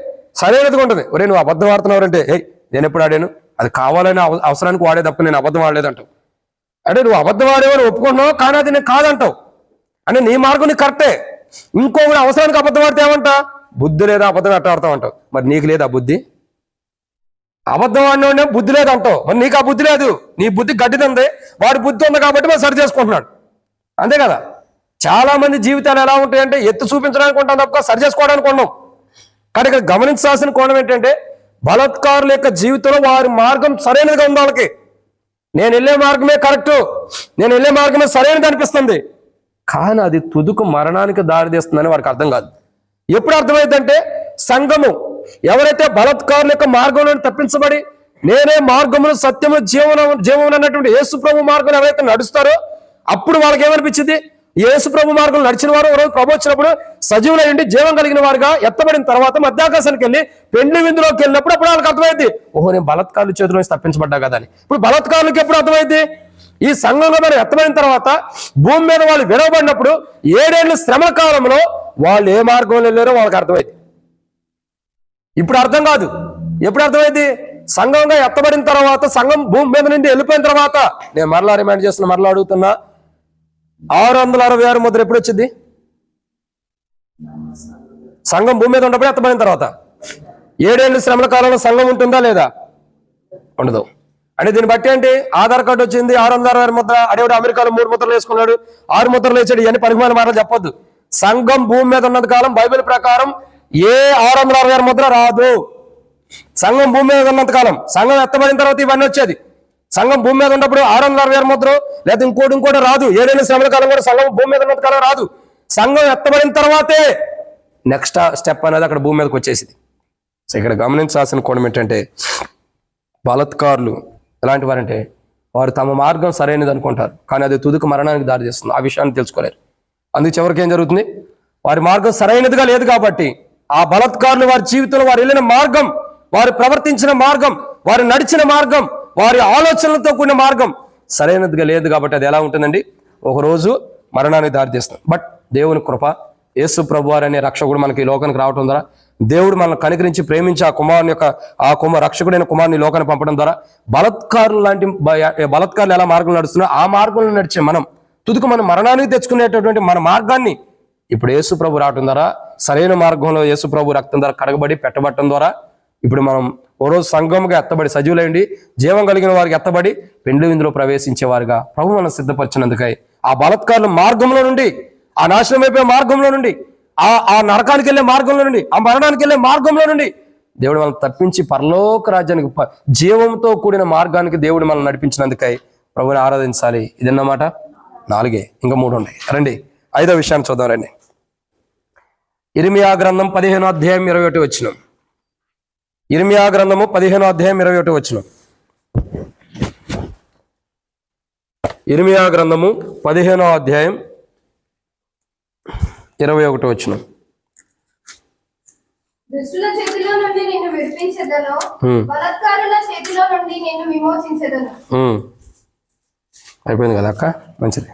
సరైనదిగా ఉంటుంది. ఒరే నువ్వు అబద్ధం ఆడుతున్నావు అంటే, నేను ఎప్పుడు ఆడాను? అది కావాలని అవసరానికి వాడే తప్ప నేను అబద్ధం ఆడలేదంటావు. అంటే నువ్వు అబద్ధం ఆడేవని ఒప్పుకుంటున్నావు, కానీ అది నేను కాదంటావు. అంటే నీ మార్గం నీకు కరెక్టే. ఇంకొకటి అవసరానికి అబద్ధం ఆడితే ఏమంట? బుద్ధి లేదా, అబద్ధం ఎట్ట ఆడతావు. మరి నీకు లేదా బుద్ధి? అబద్ధం ఆడినోడే బుద్ధి లేదంటావు, మరి నీకు ఆ బుద్ధి లేదు. నీ బుద్ధి గడ్డిదంది, వాడి బుద్ధి ఉంది కాబట్టి మరి సరి చేసుకుంటున్నాడు, అంతే కదా. చాలా మంది జీవితాలు ఎలా ఉంటాయంటే ఎత్తు చూపించడానికి ఉంటాం తప్ప సరి చేసుకోవడానికి ఉన్నాం. కానీ ఇక్కడ గమనించాల్సిన కోణం ఏంటంటే బలత్కారుల యొక్క జీవితంలో వారి మార్గం సరైనదిగా ఉంది. వాళ్ళకి నేను వెళ్ళే మార్గమే కరెక్టు, నేను వెళ్ళే మార్గమే సరైనది అనిపిస్తుంది, కానీ అది తుదుకు మరణానికి దారితీస్తుందని వారికి అర్థం కాదు. ఎప్పుడు అర్థమైందంటే సంఘము ఎవరైతే బలత్కారుల యొక్క మార్గంలో తప్పించబడి నేనే మార్గమును సత్యము జీవనం అన్నటువంటి యేసు ప్రభు మార్గం ఎవరైతే నడుస్తారో అప్పుడు వాళ్ళకి ఏమనిపించింది? యేసు ప్రభు మార్గం నడిచిన వారు రోజు ప్రభు వచ్చినప్పుడు సజీవులైండి జీవం కలిగిన వారుగా ఎత్తబడిన తర్వాత మధ్యాకాశానికి వెళ్ళి పెండ్లి విందులోకి వెళ్ళినప్పుడు అప్పుడు వాళ్ళకి అర్థమైంది, ఓహో నేను బలత్కారుల చేతిలో తప్పించబడ్డా కదా అని. ఇప్పుడు బలత్కారులకు ఎప్పుడు అర్థమైంది? ఈ సంఘంలో మనం ఎత్తబడిన తర్వాత భూమి మీద వాళ్ళు విడవబడినప్పుడు 7 ఏళ్ళ శ్రమ కాలంలో వాళ్ళు ఏ మార్గంలో వెళ్ళారో వాళ్ళకి అర్థమైంది. ఇప్పుడు అర్థం కాదు. ఎప్పుడు అర్థమైంది? సంఘంగా ఎత్తబడిన తర్వాత, సంఘం భూమి మీద నుండి వెళ్ళిపోయిన తర్వాత. నేను మరలా రిమైండ్ చేస్తున్నా, మరలా అడుగుతున్నా, 666 ముద్ర ఎప్పుడు వచ్చింది? సంఘం భూమి మీద ఉన్నప్పుడు ఎత్తబడిన తర్వాత. 7 ఏళ్ళ శ్రమల కాలంలో సంఘం ఉంటుందా లేదా? ఉండదు. అంటే దీన్ని బట్టి ఏంటి? ఆధార్ కార్డు వచ్చింది, 666 ముద్ర, అడేవాడు అమెరికాలో 3 ముద్రలు వేసుకున్నాడు, 6 ముద్రలు వేసాడు, ఇవన్నీ పరిమాణ మాటలు చెప్పొద్దు. సంఘం భూమి మీద ఉన్నంత కాలం బైబిల్ ప్రకారం ఏ 666 ముద్ర రాదు. సంఘం భూమి మీద ఉన్నంత కాలం. సంఘం ఎత్తబడిన తర్వాత ఇవన్నీ వచ్చేది. సంఘం భూమి మీద ఉన్నప్పుడు 666 ముద్ర లేదా ఇంకోటి రాదు. 7 ఏళ్ళ శ్రమల కాలం కూడా సంఘం భూమి మీద ఉన్నంత కాలం రాదు. సంఘం ఎత్తబడిన తర్వాతే నెక్స్ట్ స్టెప్ అనేది అక్కడ భూమి మీదకి వచ్చేసింది. సో ఇక్కడ గమనించాల్సిన కోణం ఏంటంటే బలత్కారులు ఎలాంటి వారంటే వారు తమ మార్గం సరైనది అనుకుంటారు, కానీ అది తుదుకు మరణానికి దారి తీస్తుంది. ఆ విషయాన్ని తెలుసుకోలేరు. అందుకు చివరికి ఏం జరుగుతుంది? వారి మార్గం సరైనదిగా లేదు కాబట్టి ఆ బలత్కారులు వారి జీవితంలో వారు వెళ్ళిన మార్గం, వారు ప్రవర్తించిన మార్గం, వారు నడిచిన మార్గం, వారి ఆలోచనలతో కూడిన మార్గం సరైనదిగా లేదు కాబట్టి అది ఎలా ఉంటుందండి? ఒకరోజు మరణానికి దారితీస్తుంది. బట్ దేవుని కృప, యేసు ప్రభువారు అనే రక్షకుడు మనకి ఈ లోకానికి రావడం ద్వారా, దేవుడు మనల్ని కనికరించి ప్రేమించి ఆ కుమారుని యొక్క రక్షకుడైన కుమారుని లోకాన్ని పంపడం ద్వారా బలత్కారులు ఎలా మార్గం నడుస్తున్నా ఆ మార్గంలో నడిచే మనం తుదుకు మన మరణానికి తెచ్చుకునేటటువంటి మన మార్గాన్ని ఇప్పుడు యేసు ప్రభు రావటం ద్వారా, సరైన మార్గంలో యేసు ప్రభు రక్తం ద్వారా కడగబడి పెట్టబట్టడం ద్వారా ఇప్పుడు మనం ఓ రోజు సంఘముగా ఎత్తబడి సజీవులైండి జీవం కలిగిన వారికి ఎత్తబడి పెండ్లి విందులో ప్రవేశించేవారుగా ప్రభు మనం సిద్ధపరిచినందుకై ఆ బలత్కారుల మార్గంలో నుండి, ఆ నాశనం అయిపోయే మార్గంలో నుండి, ఆ నరకానికి వెళ్ళే మార్గంలో నుండి, ఆ మరణానికి వెళ్ళే మార్గంలో నుండి దేవుడు మనల్ని తప్పించి పరలోక రాజ్యానికి జీవంతో కూడిన మార్గానికి దేవుడు మనల్ని నడిపించినందుకై ప్రభుని ఆరాధించాలి. ఇదన్నమాట 4, ఇంకా 3 ఉన్నాయి. రండి 5వ విషయాన్ని చూద్దాం. రండి ఇర్మియా గ్రంథం 15వ అధ్యాయం 21 వచనం. ఇర్మియా గ్రంథము 15వ అధ్యాయం 21 వచనం. ఇర్మియా గ్రంథము 15వ అధ్యాయం 21 వచనం. దుష్టుల చేతిలో నుండి నిన్ను విడిపించెదను, బలత్కారుల చేతిలో నుండి నిన్ను విమోచించెదను. అయిపోయింది కదా అక్క, మంచిది.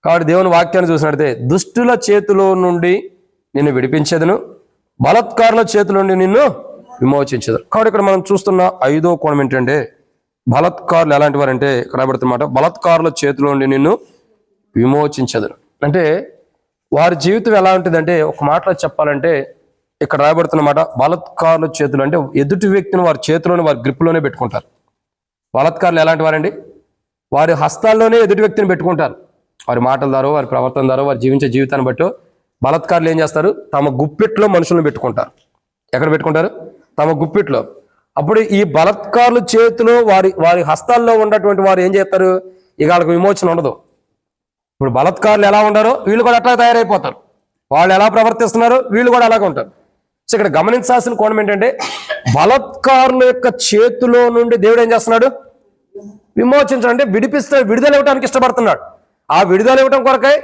కాబట్టి దేవుని వాక్యాన్ని చూసినట్లయితే దుష్టుల చేతిలో నుండి నిన్ను విడిపించేదను, బలత్కారుల చేతిలో నుండి నిన్ను విమోచించదు. కాబట్టి ఇక్కడ మనం చూస్తున్న 5వ కోణం ఏంటంటే బలత్కారులు ఎలాంటి వారంటే ఇక్కడ రాబడుతున్నమాట, బలత్కారుల చేతిలో నుండి నిన్ను విమోచించదు. అంటే వారి జీవితం ఎలా ఉంటుందంటే, ఒక మాటలో చెప్పాలంటే ఇక్కడ రాయబడుతున్న మాట, బలత్కారుల చేతులు అంటే ఎదుటి వ్యక్తిని వారి చేతిలోనే వారి గ్రిప్లోనే పెట్టుకుంటారు. బలత్కారులు ఎలాంటి వారండి? వారి హస్తాల్లోనే ఎదుటి వ్యక్తిని పెట్టుకుంటారు. వారి మాటల ద్వారా, వారి ప్రవర్తన ద్వారా, వారి జీవించే జీవితాన్ని బట్టి బలత్కారులు ఏం చేస్తారు? తమ గుప్పిట్లో మనుషులను పెట్టుకుంటారు. ఎక్కడ పెట్టుకుంటారు? తమ గుప్పిట్లో. అప్పుడు ఈ బలత్కారుల చేతిలో వారి వారి హస్తాల్లో ఉన్నటువంటి వారు ఏం చేస్తారు? ఇక వాళ్ళకి విమోచన ఉండదు. ఇప్పుడు బలత్కారులు ఎలా ఉన్నారో వీళ్ళు కూడా అట్లా తయారైపోతారు. వాళ్ళు ఎలా ప్రవర్తిస్తున్నారో వీళ్ళు కూడా అలాగే ఉంటారు. సో ఇక్కడ గమనించాల్సిన కోణం ఏంటంటే, బలత్కారుల యొక్క చేతిలో నుండి దేవుడు ఏం చేస్తున్నాడు? విమోచించడం అంటే విడిపిస్తాడు, విడుదల ఇవ్వడానికి ఇష్టపడుతున్నాడు. ఆ విడుదల ఇవ్వడం కొరకై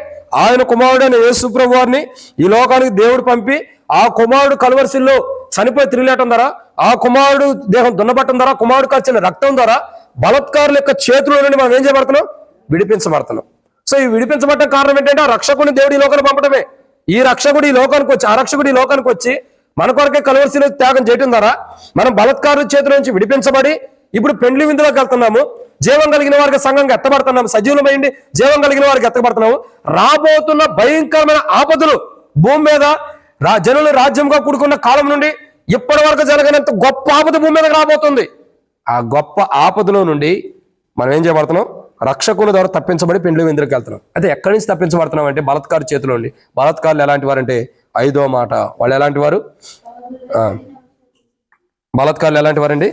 ఆయన కుమారుడైన యేసు ప్రభువు వారిని ఈ లోకానికి దేవుడు పంపి, ఆ కుమారుడు కలువరిశిల్లో చనిపోయి తిరిగిలేయటం ద్వారా, ఆ కుమారుడు దేహం దున్నబట్టడం ద్వారా, కుమారుడు ఖర్చిన రక్తం ద్వారా బలత్కారుల యొక్క చేతిలో నుండి మనం ఏం చేయబడుతున్నాం? విడిపించబడుతున్నాం. సో ఈ విడిపించబడటం కారణం ఏంటంటే, ఆ రక్షకుని దేవుడు ఈ లోకానికి పంపడమే. ఈ రక్షకుడు ఈ లోకానికి వచ్చి, ఆ రక్షకుడు ఈ లోకానికి వచ్చి మన కొరకే కలువరిశిలో త్యాగం చేయడం ద్వారా మనం బలత్కారుల చేతుల నుంచి విడిపించబడి ఇప్పుడు పెండ్లి విందులోకి వెళ్తున్నాము. జీవం కలిగిన వారికి సంఘంగా ఎత్తబడుతున్నాము. సజీవులమైంది జీవం కలిగిన వారికి ఎత్తబడుతున్నాము. రాబోతున్న భయంకరమైన ఆపదలు భూమి మీద జనులు రాజ్యంగా కూడుకున్న కాలం నుండి ఇప్పటి వరకు జరగనంత గొప్ప ఆపద భూమి మీదకి రాబోతుంది. ఆ గొప్ప ఆపదలో నుండి మనం ఏం చేయబడుతున్నాం? రక్షకుల ద్వారా తప్పించబడి పెండ్లి విందులోకి వెళ్తున్నాం. అయితే ఎక్కడి నుంచి తప్పించబడుతున్నాం అంటే, బలత్కారు చేతిలో ఉండి. బలత్కారులు ఎలాంటి వారంటే, 5వ మాట, వాళ్ళు ఎలాంటి వారు? బలత్కారులు ఎలాంటి వారండి?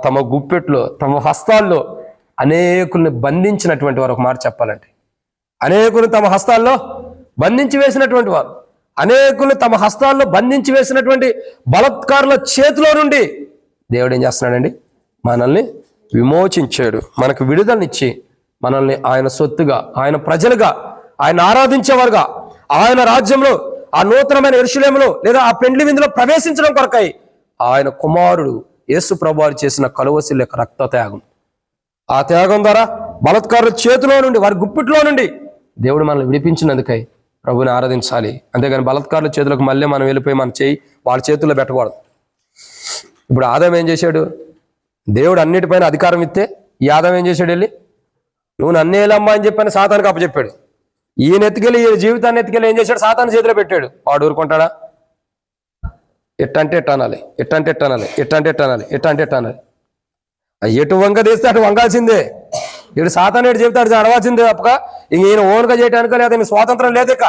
తమ గుప్పెట్లో, తమ హస్తాల్లో అనేకుల్ని బంధించినటువంటి వారు. ఒక మాట చెప్పాలంటే, అనేకులు తమ హస్తాల్లో బంధించి వేసినటువంటి వారు, అనేకులు తమ హస్తాల్లో బంధించి వేసినటువంటి బలత్కారుల చేతిలో నుండి దేవుడు ఏం చేస్తున్నాడండి? మనల్ని విమోచించాడు. మనకు విడుదలనిచ్చి మనల్ని ఆయన సొత్తుగా, ఆయన ప్రజలుగా, ఆయన ఆరాధించేవారుగా, ఆయన రాజ్యంలో, ఆ నూతనమైన యెరూషలేములో లేదా ఆ పెండ్లి విందులో ప్రవేశించడం కొరకై ఆయన కుమారుడు యేసు ప్రభువారు చేసిన కలువరిశిల యొక్క రక్త త్యాగం. ఆ త్యాగం ద్వారా బలత్కారుల చేతిలో నుండి, వారి గుప్పిట్లో నుండి దేవుడు మనల్ని విడిపించినందుకై ప్రభుని ఆరాధించాలి. అంతేగాని బలత్కారుల చేతులకు మళ్ళీ మనం వెళ్ళిపోయి మన చేయి వాళ్ళ చేతుల్లో పెట్టకూడదు. ఇప్పుడు ఆదాం ఏం చేశాడు? దేవుడు అన్నిటిపైన అధికారం ఇస్తే ఈ ఆదాం ఏం చేశాడు? వెళ్ళి నువ్వు నన్ను ఏలమ్మా అని చెప్పని సాతానికి అప్పచెప్పాడు. ఈయన ఎత్తుకెళ్ళి, ఈ జీవితాన్ని ఎత్తుకెళ్ళి ఏం చేశాడు? సాతాను చేతిలో పెట్టాడు. వాడు ఊరుకుంటాడా? ఎట్టంటే ఎట్టనాలి, ఎట్టంటే ఎట్టనాలి, ఎట్టంటే ఎట్టనాలి, ఎట్టంటే ఎట్టనాలి. ఎటు వంగ తీస్తే అటు వంగాల్సిందే. ఇటు సాతాను ఎటు చెబుతాడు అడవాల్సిందే తప్పక ఇంక ఈయన ఓన్గా చేయడానికో లేదా ఈయన స్వాతంత్రం లేదు ఇక.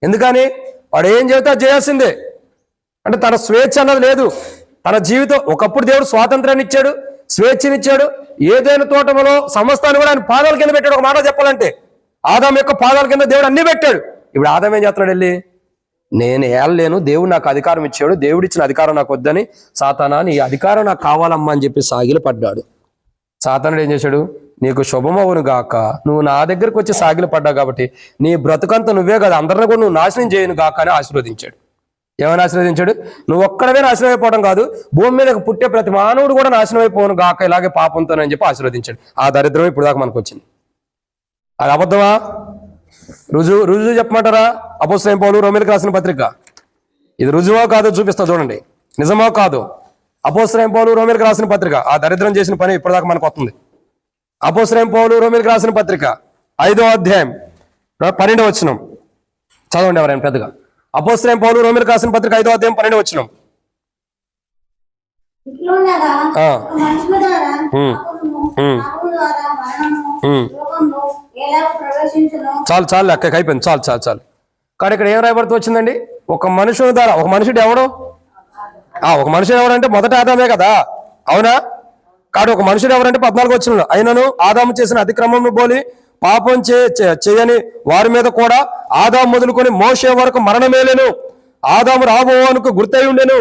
ఎందుకని? వాడు ఏం చెబుతా చేయాల్సిందే. అంటే తన స్వేచ్ఛ అన్నది లేదు. తన జీవితం, ఒకప్పుడు దేవుడు స్వాతంత్రాన్ని ఇచ్చాడు, స్వేచ్ఛనిచ్చాడు. ఏదైనా తోటలో సమస్తాన్ని కూడా ఆయన పాదాల కింద పెట్టాడు. ఒక మాట చెప్పాలంటే, ఆదాం యొక్క పాదాల కింద దేవుడు అన్ని పెట్టాడు. ఇప్పుడు ఆదాం ఏం చేస్తున్నాడు? వెళ్ళి నేను ఏళ్ళలేను, దేవుడు నాకు అధికారం ఇచ్చాడు, దేవుడు ఇచ్చిన అధికారం నాకు వద్దని, సాతానా నీ అధికారం నాకు కావాలమ్మా అని చెప్పి సాగిలు పడ్డాడు. సాతానుడు ఏం చేశాడు? నీకు శుభమవును గాక, నువ్వు నా దగ్గరకు వచ్చి సాగిలు పడ్డావు కాబట్టి నీ బ్రతుకంతా నువ్వే కదా, అందరిని కూడా నువ్వు నాశనం చేయను గాక అని ఆశీర్వదించాడు. ఏమని ఆశీర్వదించాడు? నువ్వు ఒక్కడమే నాశనం అయిపోవడం కాదు, భూమి మీద పుట్టే ప్రతి మానవుడు కూడా నాశనం అయిపోను గాక ఇలాగే పాపంతోనని చెప్పి ఆశీర్వదించాడు. ఆ దరిద్రం ఇప్పుడు దాకా మనకు వచ్చింది. అది అబద్ధమా? రుజువు చెప్పమంటారా? అపోస్తలుడైన పౌలు రోమీయులకు రాసిన పత్రిక. ఇది రుజువో కాదో చూపిస్తా చూడండి, నిజమో కాదు. అపోస్తలుడైన పౌలు రోమీయులకు రాసిన పత్రిక. ఆ దరిద్రం చేసిన పని ఇప్పటిదాకా మనకు వస్తుంది. అపోస్తలుడైన పౌలు రోమీయులకు రాసిన పత్రిక 5వ అధ్యాయం 12వ వచనం చదవండి ఎవరైనా పెద్దగా. అపోస్తలుడైన పౌలు రోమీయులకు రాసిన పత్రిక 5వ అధ్యాయం 12వ వచనం. చాలు అక్కడికి అయిపోయింది. చాలు. కానీ ఇక్కడ ఏం రాయబడుతూ వచ్చిందండి? ఒక మనుషుని ద్వారా. ఒక మనుషుడు ఎవడు? ఒక మనుషుడు ఎవడంటే మొదట ఆదామే కదా, అవునా? కాదు, ఒక మనుషుడు ఎవరంటే 14వ వచనంలో, అయినను ఆదాము చేసిన అతిక్రమమును పోలి పాపం చేయని వారి మీద కూడా ఆదాము మొదలుకొని మోషే వరకు మరణమేలేను, ఆదాము రాబోవానికి గుర్తయి ఉండెను.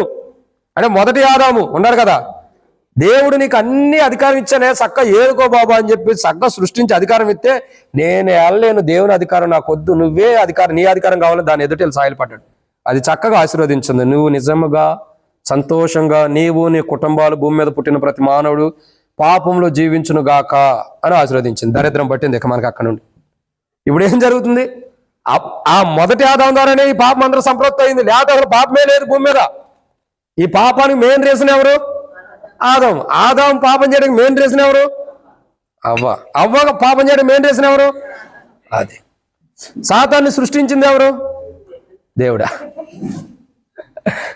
అంటే మొదటి ఆదాము ఉన్నాడు కదా, దేవుడు నీకు అన్ని అధికారం ఇచ్చానే, చక్క ఏరుకో బాబా అని చెప్పి చక్క సృష్టించి అధికారం ఇస్తే, నేను వెళ్ళలేను, దేవుని అధికారం నాకు వద్దు, నువ్వే అధికారం, నీ అధికారం కావాలని దాని ఎదుటి సాయలు పడ్డాడు. అది చక్కగా ఆశీర్వదించింది. నువ్వు నిజముగా సంతోషంగా నీవు నీ కుటుంబాలు భూమి మీద పుట్టిన ప్రతి మానవుడు పాపంలో జీవించును గాక అని ఆశీర్వదించింది. దరిద్రం పట్టింది ఇక మనకి అక్కడ నుండి. ఇప్పుడు ఏం జరుగుతుంది? ఆ మొదటి ఆదాం ద్వారానే ఈ పాపం అందరూ సంప్రోక్త అయింది. లేకపోతే అసలు పాపమే లేదు భూమి మీద. ఈ పాపానికి మెయిన్ రీజన్ ఎవరు? ఆదాం పాపం చేయడానికి మెయిన్ రీజన్ ఎవరు? అవ్వ పాపం చేయడం మెయిన్ రీజన్ ఎవరు? అది. సాతాన్ని సృష్టించింది ఎవరు? దేవుడా.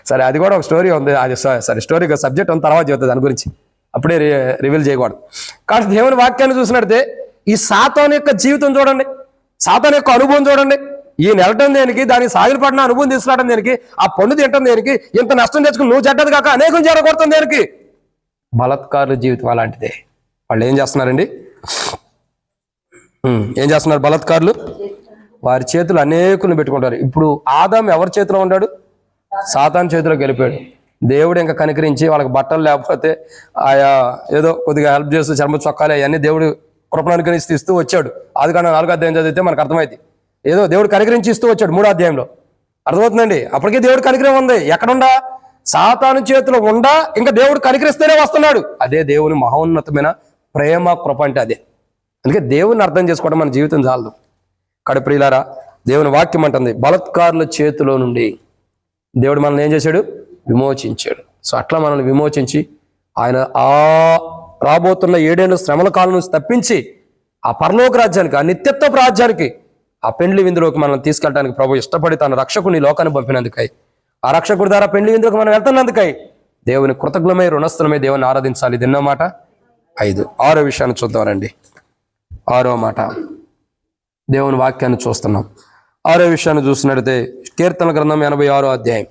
సరే, అది కూడా ఒక స్టోరీ ఉంది. అది సరే, స్టోరీ సబ్జెక్ట్ ఉంది, తర్వాత చెబుతుంది దాని గురించి, అప్పుడే రివీల్ చేయకూడదు. కానీ దేవుని వాక్యాన్ని చూసినట్టే ఈ సాతాను యొక్క జీవితం చూడండి, సాతాను యొక్క అనుభవం చూడండి. ఈయన వెళ్ళటం దేనికి, దానికి సాగిలపడిన అనుభవం తీసుకురావడం దేనికి, ఆ పండు తినటం దేనికి, ఇంత నష్టం తెచ్చుకుని నువ్వు చెడ్డది కాక అనేకం జరగకూడతాం దేనికి? బలత్కారుల జీవితం అలాంటిదే. వాళ్ళు ఏం చేస్తున్నారండి? ఏం చేస్తున్నారు బలత్కారులు? వారి చేతులు అనేకులను పెట్టుకుంటారు. ఇప్పుడు ఆదాము ఎవరి చేతిలో ఉన్నాడు? సాతాను చేతిలోకి వెళ్ళిపోయాడు. దేవుడు ఇంకా కనికరించి వాళ్ళకి బట్టలు లేకపోతే ఆయా ఏదో కొద్దిగా హెల్ప్ చేస్తూ చర్మ చొక్కాలి అవన్నీ దేవుడు కృపను అనుకరించి ఇస్తూ వచ్చాడు. అది కానీ 4వ అధ్యాయం చదివితే మనకు అర్థమైంది. ఏదో దేవుడు కనికరించి ఇస్తూ వచ్చాడు 3వ అధ్యాయంలో. అర్థమవుతుందండి? అప్పటికే దేవుడు కనికరం ఉంది. ఎక్కడుండా? సాతాను చేతిలో ఉండా ఇంకా దేవుడు కనికరిస్తేనే వస్తున్నాడు. అదే దేవుని మహోన్నతమైన ప్రేమ కృప అంటే అదే. అందుకే దేవుని అర్థం చేసుకోవడం మన జీవితం చాలదు. కడుప్రియులారా, దేవుని వాక్యం అంటుంది బలత్కారుల చేతిలో నుండి దేవుడు మనల్ని ఏం చేశాడు? విమోచించాడు. సో అట్లా మనల్ని విమోచించి ఆయన ఆ రాబోతున్న 7 ఏళ్ళ శ్రమల కాలం నుంచి తప్పించి ఆ పరలోక రాజ్యానికి, ఆ నిత్యత్వపు రాజ్యానికి, ఆ పెండ్లి విందులోకి మనల్ని తీసుకెళ్ళడానికి ప్రభు ఇష్టపడి తన రక్షకుని లోకాన్ని పంపినందుకై, ఆ రక్షకుడి ద్వారా పెండ్లి విందులోకి మనం వెళ్తున్నందుకై దేవుని కృతజ్ఞమై రుణస్థులమై దేవుని ఆరాధించాలి. ఇది ఎన్నో మాట? 5. 6వ విషయాన్ని చూద్దామండి. 6వ మాట, దేవుని వాక్యాన్ని చూస్తున్నాం. 6వ విషయాన్ని చూసినట్లయితే కీర్తన గ్రంథం 86వ అధ్యాయం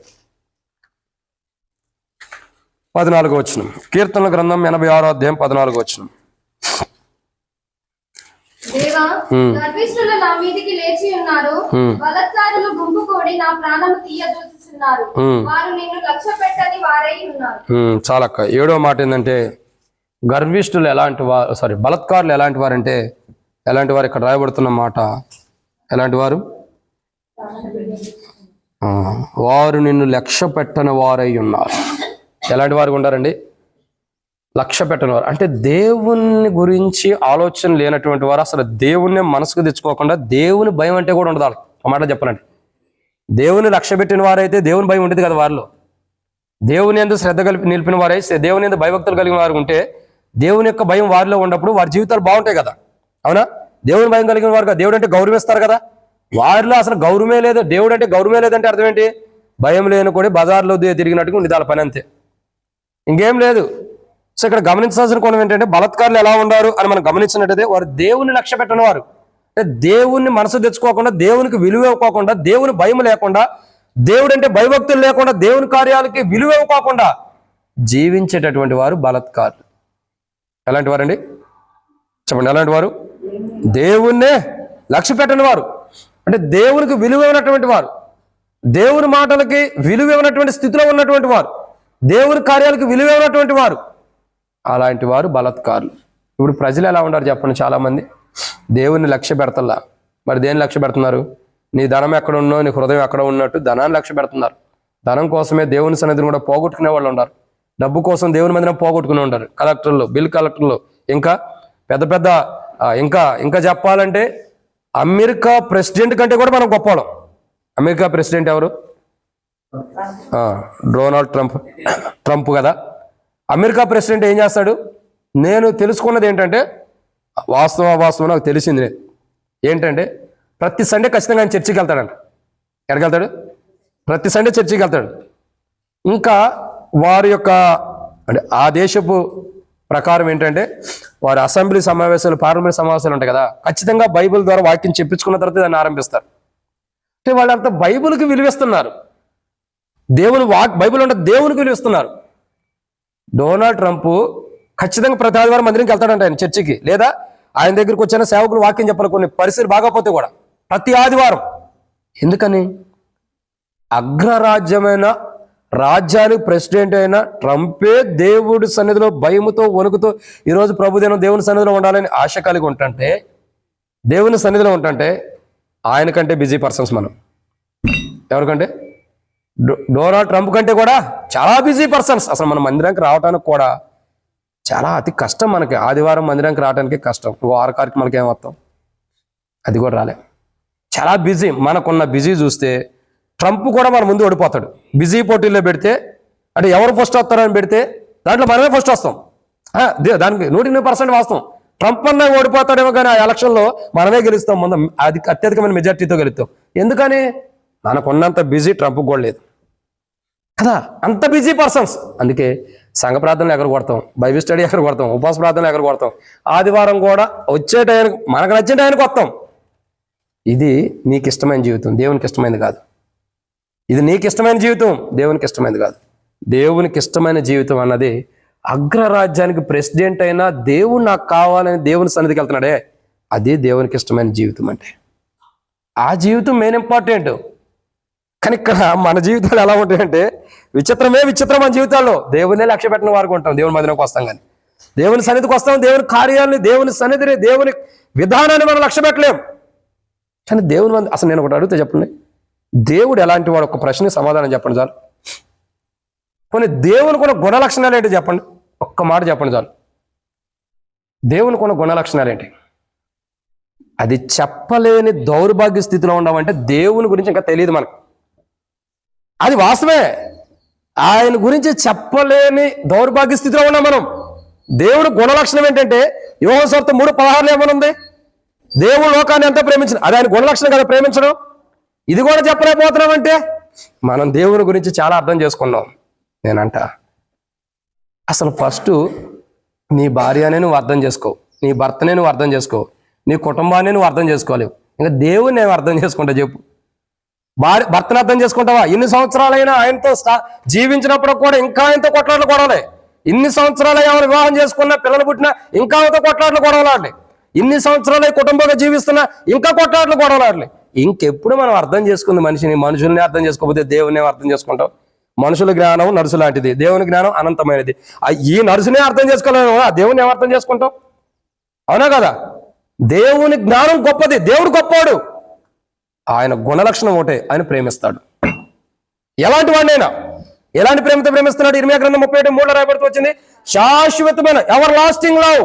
14వ వచనం. కీర్తన గ్రంథం 86వ అధ్యాయం 14వ వచనం. దేవా, గర్విష్ఠులు నా మీదికి లేచి ఉన్నారు, బలత్కారులు గుంపు కూడి నా ప్రాణము తీయదూచుచున్నారు, వారు నిన్ను లక్ష్యపెట్టని వారై ఉన్నారు. చాలక్క. 7వ మాట ఏంటంటే గర్విష్ఠులు ఎలాంటి వారు, బలత్కారులు ఎలాంటి వారంటే ఎలాంటి వారు? ఇక్కడ రాయబడుతున్న మాట ఎలాంటి వారు? వారు నిన్ను లక్ష్య పెట్టని వారై ఉన్నారు. ఎలాంటి వారు ఉన్నారండి? లక్ష్య పెట్టని వారు అంటే దేవుని గురించి ఆలోచన లేనటువంటి వారు, అసలు దేవుణ్ణి మనసుకు తెచ్చుకోకుండా దేవుని భయం అంటే కూడా ఉండదు. ఆ మాట చెప్పాలంటే దేవుని లక్ష్య పెట్టిన వారైతే దేవుని భయం ఉండేది కదా వారిలో. దేవుని యందు శ్రద్ధ నిలిపిన వారై దేవుని యందు భయభక్తులు కలిగిన వారు ఉంటే దేవుని యొక్క భయం వారిలో ఉన్నప్పుడు వారి జీవితాలు బాగుంటాయి కదా. అవునా? దేవుని భయం కలిగిన వారు దేవుడు అంటే గౌరవిస్తారు కదా. వారిలో అసలు గౌరవమే లేదు. దేవుడు అంటే గౌరవమే లేదంటే అర్థం ఏంటి? భయం లేని కూడా బజార్లో తిరిగినట్టుగా ఉండి దాని పని అంతే, ఇంకేం లేదు. సో ఇక్కడ గమనించాల్సిన కోణం ఏంటంటే బలత్కారులు ఎలా ఉన్నారు అని మనం గమనించినట్టయితే వారు దేవుని లక్ష్య పెట్టని వారు, అంటే దేవుణ్ణి మనసు తెచ్చుకోకుండా, దేవునికి విలువ ఇవ్వకోకుండా, దేవుని భయం లేకుండా, దేవుడు అంటే భయభక్తులు లేకుండా, దేవుని కార్యాలకి విలువ ఇవ్వకోకుండా జీవించేటటువంటి వారు బలత్కారులు. ఎలాంటి వారండి? చెప్పండి. ఎలాంటి వారు? దేవుణ్ణే లక్ష్య పెట్టని వారు, అంటే దేవునికి విలువ ఇవ్వనటువంటి వారు, దేవుని మాటలకి విలువ ఇవ్వనటువంటి స్థితిలో ఉన్నటువంటి వారు, దేవుని కార్యాలకు విలువ ఇవ్వనటువంటి వారు, అలాంటి వారు బలత్కారులు. ఇప్పుడు ప్రజలు ఎలా ఉన్నారు చెప్పండి? చాలా మంది దేవుని లక్ష్య పెడతల్లా. మరి దేని లక్ష్య పెడుతున్నారు? నీ ధనం ఎక్కడ ఉన్నో నీ హృదయం ఎక్కడ ఉన్నట్టు ధనాన్ని లక్ష్య పెడుతున్నారు. ధనం కోసమే దేవుని సన్నిధిని కూడా పోగొట్టుకునే వాళ్ళు ఉన్నారు. డబ్బు కోసం దేవుని మందిరం పోగొట్టుకుని ఉంటారు. కలెక్టర్లు, బిల్ కలెక్టర్లు, ఇంకా పెద్ద పెద్ద ఇంకా చెప్పాలంటే అమెరికా ప్రెసిడెంట్ కంటే కూడా మనం గొప్పవాళ్ళం. అమెరికా ప్రెసిడెంట్ ఎవరు? డొనాల్డ్ ట్రంప్ కదా. అమెరికా ప్రెసిడెంట్ ఏం చేస్తాడు? నేను తెలుసుకున్నది ఏంటంటే, వాస్తవం నాకు తెలిసింది ఏంటంటే, ప్రతి సండే ఖచ్చితంగా ఆయన చర్చికి వెళ్తాడంట. ఎక్కడికి వెళ్తాడు? ప్రతి సండే చర్చికి వెళ్తాడు. ఇంకా వారి యొక్క అంటే ఆ దేశపు ప్రకారం ఏంటంటే, వారి అసెంబ్లీ సమావేశాలు, పార్లమెంట్ సమావేశాలు ఉంటాయి కదా, ఖచ్చితంగా బైబిల్ ద్వారా వాక్యం చెప్పించుకున్న తర్వాత దాన్ని ఆరంభిస్తారు. అంటే వాళ్ళంతా బైబిల్కి విలువిస్తున్నారు. బైబిల్ అంటే దేవునికి విలువిస్తున్నారు. డొనాల్డ్ ట్రంప్ ఖచ్చితంగా ప్రతి ఆదివారం మందిరంకి వెళ్తాడంట ఆయన చర్చికి, లేదా ఆయన దగ్గరికి వచ్చిన సేవకులు వాక్యం చెప్పాలి. కొన్ని పరిస్థితులు బాగాపోతే కూడా ప్రతి ఆదివారం. ఎందుకని? అగ్రరాజ్యమైన రాజ్యానికి ప్రెసిడెంట్ అయిన ట్రంపే దేవుడి సన్నిధిలో భయముతో వణుకుతో ఈరోజు ప్రభుదేవం దేవుని సన్నిధిలో ఉండాలని ఆశ కలిగి ఉంటుంటే, దేవుని సన్నిధిలో ఉంటుంటే ఆయన కంటే బిజీ పర్సన్స్ మనం. ఎవరికంటే? డొనాల్డ్ ట్రంప్ కంటే కూడా చాలా బిజీ పర్సన్స్. అసలు మన మందిరానికి రావడానికి కూడా చాలా అతి కష్టం. మనకి ఆదివారం మందిరానికి రావడానికి కష్టం. వారకారికి మనకి ఏమవుతాం? అది కూడా రాలే. చాలా బిజీ. మనకున్న బిజీ చూస్తే ట్రంప్ కూడా మన ముందు ఓడిపోతాడు. బిజీ పోటీల్లో పెడితే, అంటే ఎవరు ఫస్ట్ వస్తారని పెడితే దాంట్లో మనమే ఫస్ట్ వస్తాం. దానికి 100% వాస్తవం. ట్రంప్ అన్న ఓడిపోతాడేమో కానీ ఆ ఎలక్షన్లో మనమే గెలుస్తాం, ముందు అది అత్యధికమైన మెజార్టీతో గెలుస్తాం. ఎందుకని? మనకున్నంత బిజీ ట్రంప్ కూడా లేదు కదా, అంత బిజీ పర్సన్స్. అందుకే సంఘ ప్రార్థనలు ఎక్కడ కొడతాం, బైబిల్ స్టడీ ఎక్కడ కొడతాం, ఉపవాస ప్రార్థనలు ఎక్కడ కొడతాం, ఆదివారం కూడా వచ్చే టైంకి మనకు నచ్చిన టైంకి వస్తాం. ఇది నీకు ఇష్టమైన జీవితం, దేవునికి ఇష్టమైనది కాదు. ఇది నీకు ఇష్టమైన జీవితం, దేవునికి ఇష్టమైనది కాదు. దేవునికి ఇష్టమైన జీవితం అన్నది అగ్రరాజ్యానికి ప్రెసిడెంట్ అయినా దేవుడు నాకు కావాలని దేవుని సన్నిధికి వెళ్తున్నాడే, అది దేవునికి ఇష్టమైన జీవితం. అంటే ఆ జీవితం మెయిన్ ఇంపార్టెంట్. కానీ ఇక్కడ మన జీవితాలు ఎలా ఉంటాయంటే విచిత్రం మన జీవితాల్లో. దేవునే లక్ష్య పెట్టిన వారికి ఉంటాం, దేవుని మందిరంకి వస్తాం, కానీ దేవుని సన్నిధికి వస్తాం, దేవుని కార్యాలని, దేవుని సన్నిధిని, దేవుని విధానాన్ని మనం లక్ష్య పెట్టలేం. కానీ దేవుని మంది అసలు నేను ఒకటి అడిగితే చెప్పండి, దేవుడు ఎలాంటి వాడు? ఒక ప్రశ్నకి సమాధానం చెప్పండి చాలు. కొన్ని దేవుని కొన్ని గుణ లక్షణాలు ఏంటి చెప్పండి, ఒక్క మాట చెప్పండి చాలు. దేవుని కొన్ని గుణ లక్షణాలు ఏంటి? అది చెప్పలేని దౌర్భాగ్య స్థితిలో ఉండమంటే దేవుని గురించి ఇంకా తెలియదు మనకు. అది వాస్తవే, ఆయన గురించి చెప్పలేని దౌర్భాగ్య స్థితిలో ఉన్నాం మనం. దేవుని గుణ లక్షణం ఏంటంటే యోహాను సువార్త 3:16 ఏమనుంది? దేవుడు లోకాన్ని ఎంతో ప్రేమించిన, అది ఆయన గుణ లక్షణం కదా ప్రేమించడం. ఇది కూడా చెప్పలేకపోతున్నాం అంటే మనం దేవుని గురించి చాలా అర్థం చేసుకున్నాం. నేనంట అసలు ఫస్ట్ నీ భార్యనే నువ్వు అర్థం చేసుకో, నీ భర్తనే నువ్వు అర్థం చేసుకో, నీ కుటుంబాన్ని నువ్వు అర్థం చేసుకోలేవు, ఇంకా దేవుని నేను అర్థం చేసుకుంటా చెప్పు. భర్తను అర్థం చేసుకుంటావా? ఇన్ని సంవత్సరాలైనా ఆయనతో జీవించినప్పుడు కూడా ఇంకా ఆయనతో కొట్లాటలు కొడాలి. ఇన్ని సంవత్సరాలు ఎవరు వివాహం చేసుకున్నా, పిల్లలు పుట్టినా ఇంకా ఆయనతో కొట్లాటలు కొడవలాడలే. ఇన్ని సంవత్సరాలు కుటుంబంగా జీవిస్తున్నా ఇంకా కొట్లాటలు కొడవలాడలే. ఇంకెప్పుడు మనం అర్థం చేసుకుంది మనుషుల్ని అర్థం చేసుకోకపోతే దేవుని అర్థం చేసుకుంటాం. మనుషుల జ్ఞానం నరుసు లాంటిది, దేవుని జ్ఞానం అనంతమైనది. ఈ నరుసునే అర్థం చేసుకోలేము, ఆ దేవుని ఏం అర్థం చేసుకుంటాం? అవునా కదా? దేవుని జ్ఞానం గొప్పది, దేవుడు గొప్పవాడు. ఆయన గుణలక్షణం ఒకటే, ఆయన ప్రేమిస్తాడు. ఎలాంటి వాడినైనా ఎలాంటి ప్రేమతో ప్రేమిస్తున్నాడు? ఇర్మియా గ్రంథం 31:3 రాయబడుతూ వచ్చింది, శాశ్వతమైన everlasting love,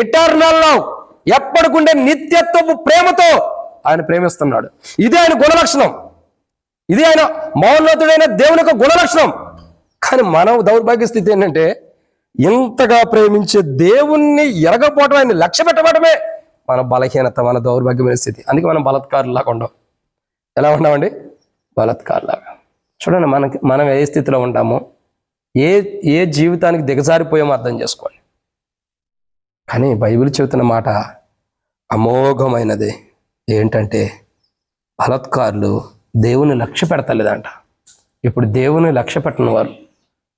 eternal love, ఎప్పటికుండే నిత్యత్వపు ప్రేమతో ఆయన ప్రేమిస్తున్నాడు. ఇదే ఆయన గుణలక్షణం, ఇది ఆయన మౌనతుడైన దేవుని యొక్క గుణలక్షణం. కానీ మనం దౌర్భాగ్య స్థితి ఏంటంటే ఇంతగా ప్రేమించే దేవుణ్ణి ఎరగపోవటం, ఆయన లక్ష్య పెట్టబడమే మన బలహీనత, మన దౌర్భాగ్యమైన స్థితి. అందుకే మనం బలత్కారులాగా ఉండం. ఎలా ఉన్నామండి? బలత్కారులాగా. చూడండి, మనం ఏ స్థితిలో ఉంటామో, ఏ జీవితానికి దిగజారిపోయామో అర్థం చేసుకోండి. కానీ బైబిల్ చెబుతున్న మాట అమోఘమైనది. ఏంటంటే బలత్కారులు దేవుని లక్ష్య పెడతలేదంట. ఇప్పుడు దేవుని లక్ష్య పెట్టిన వారు,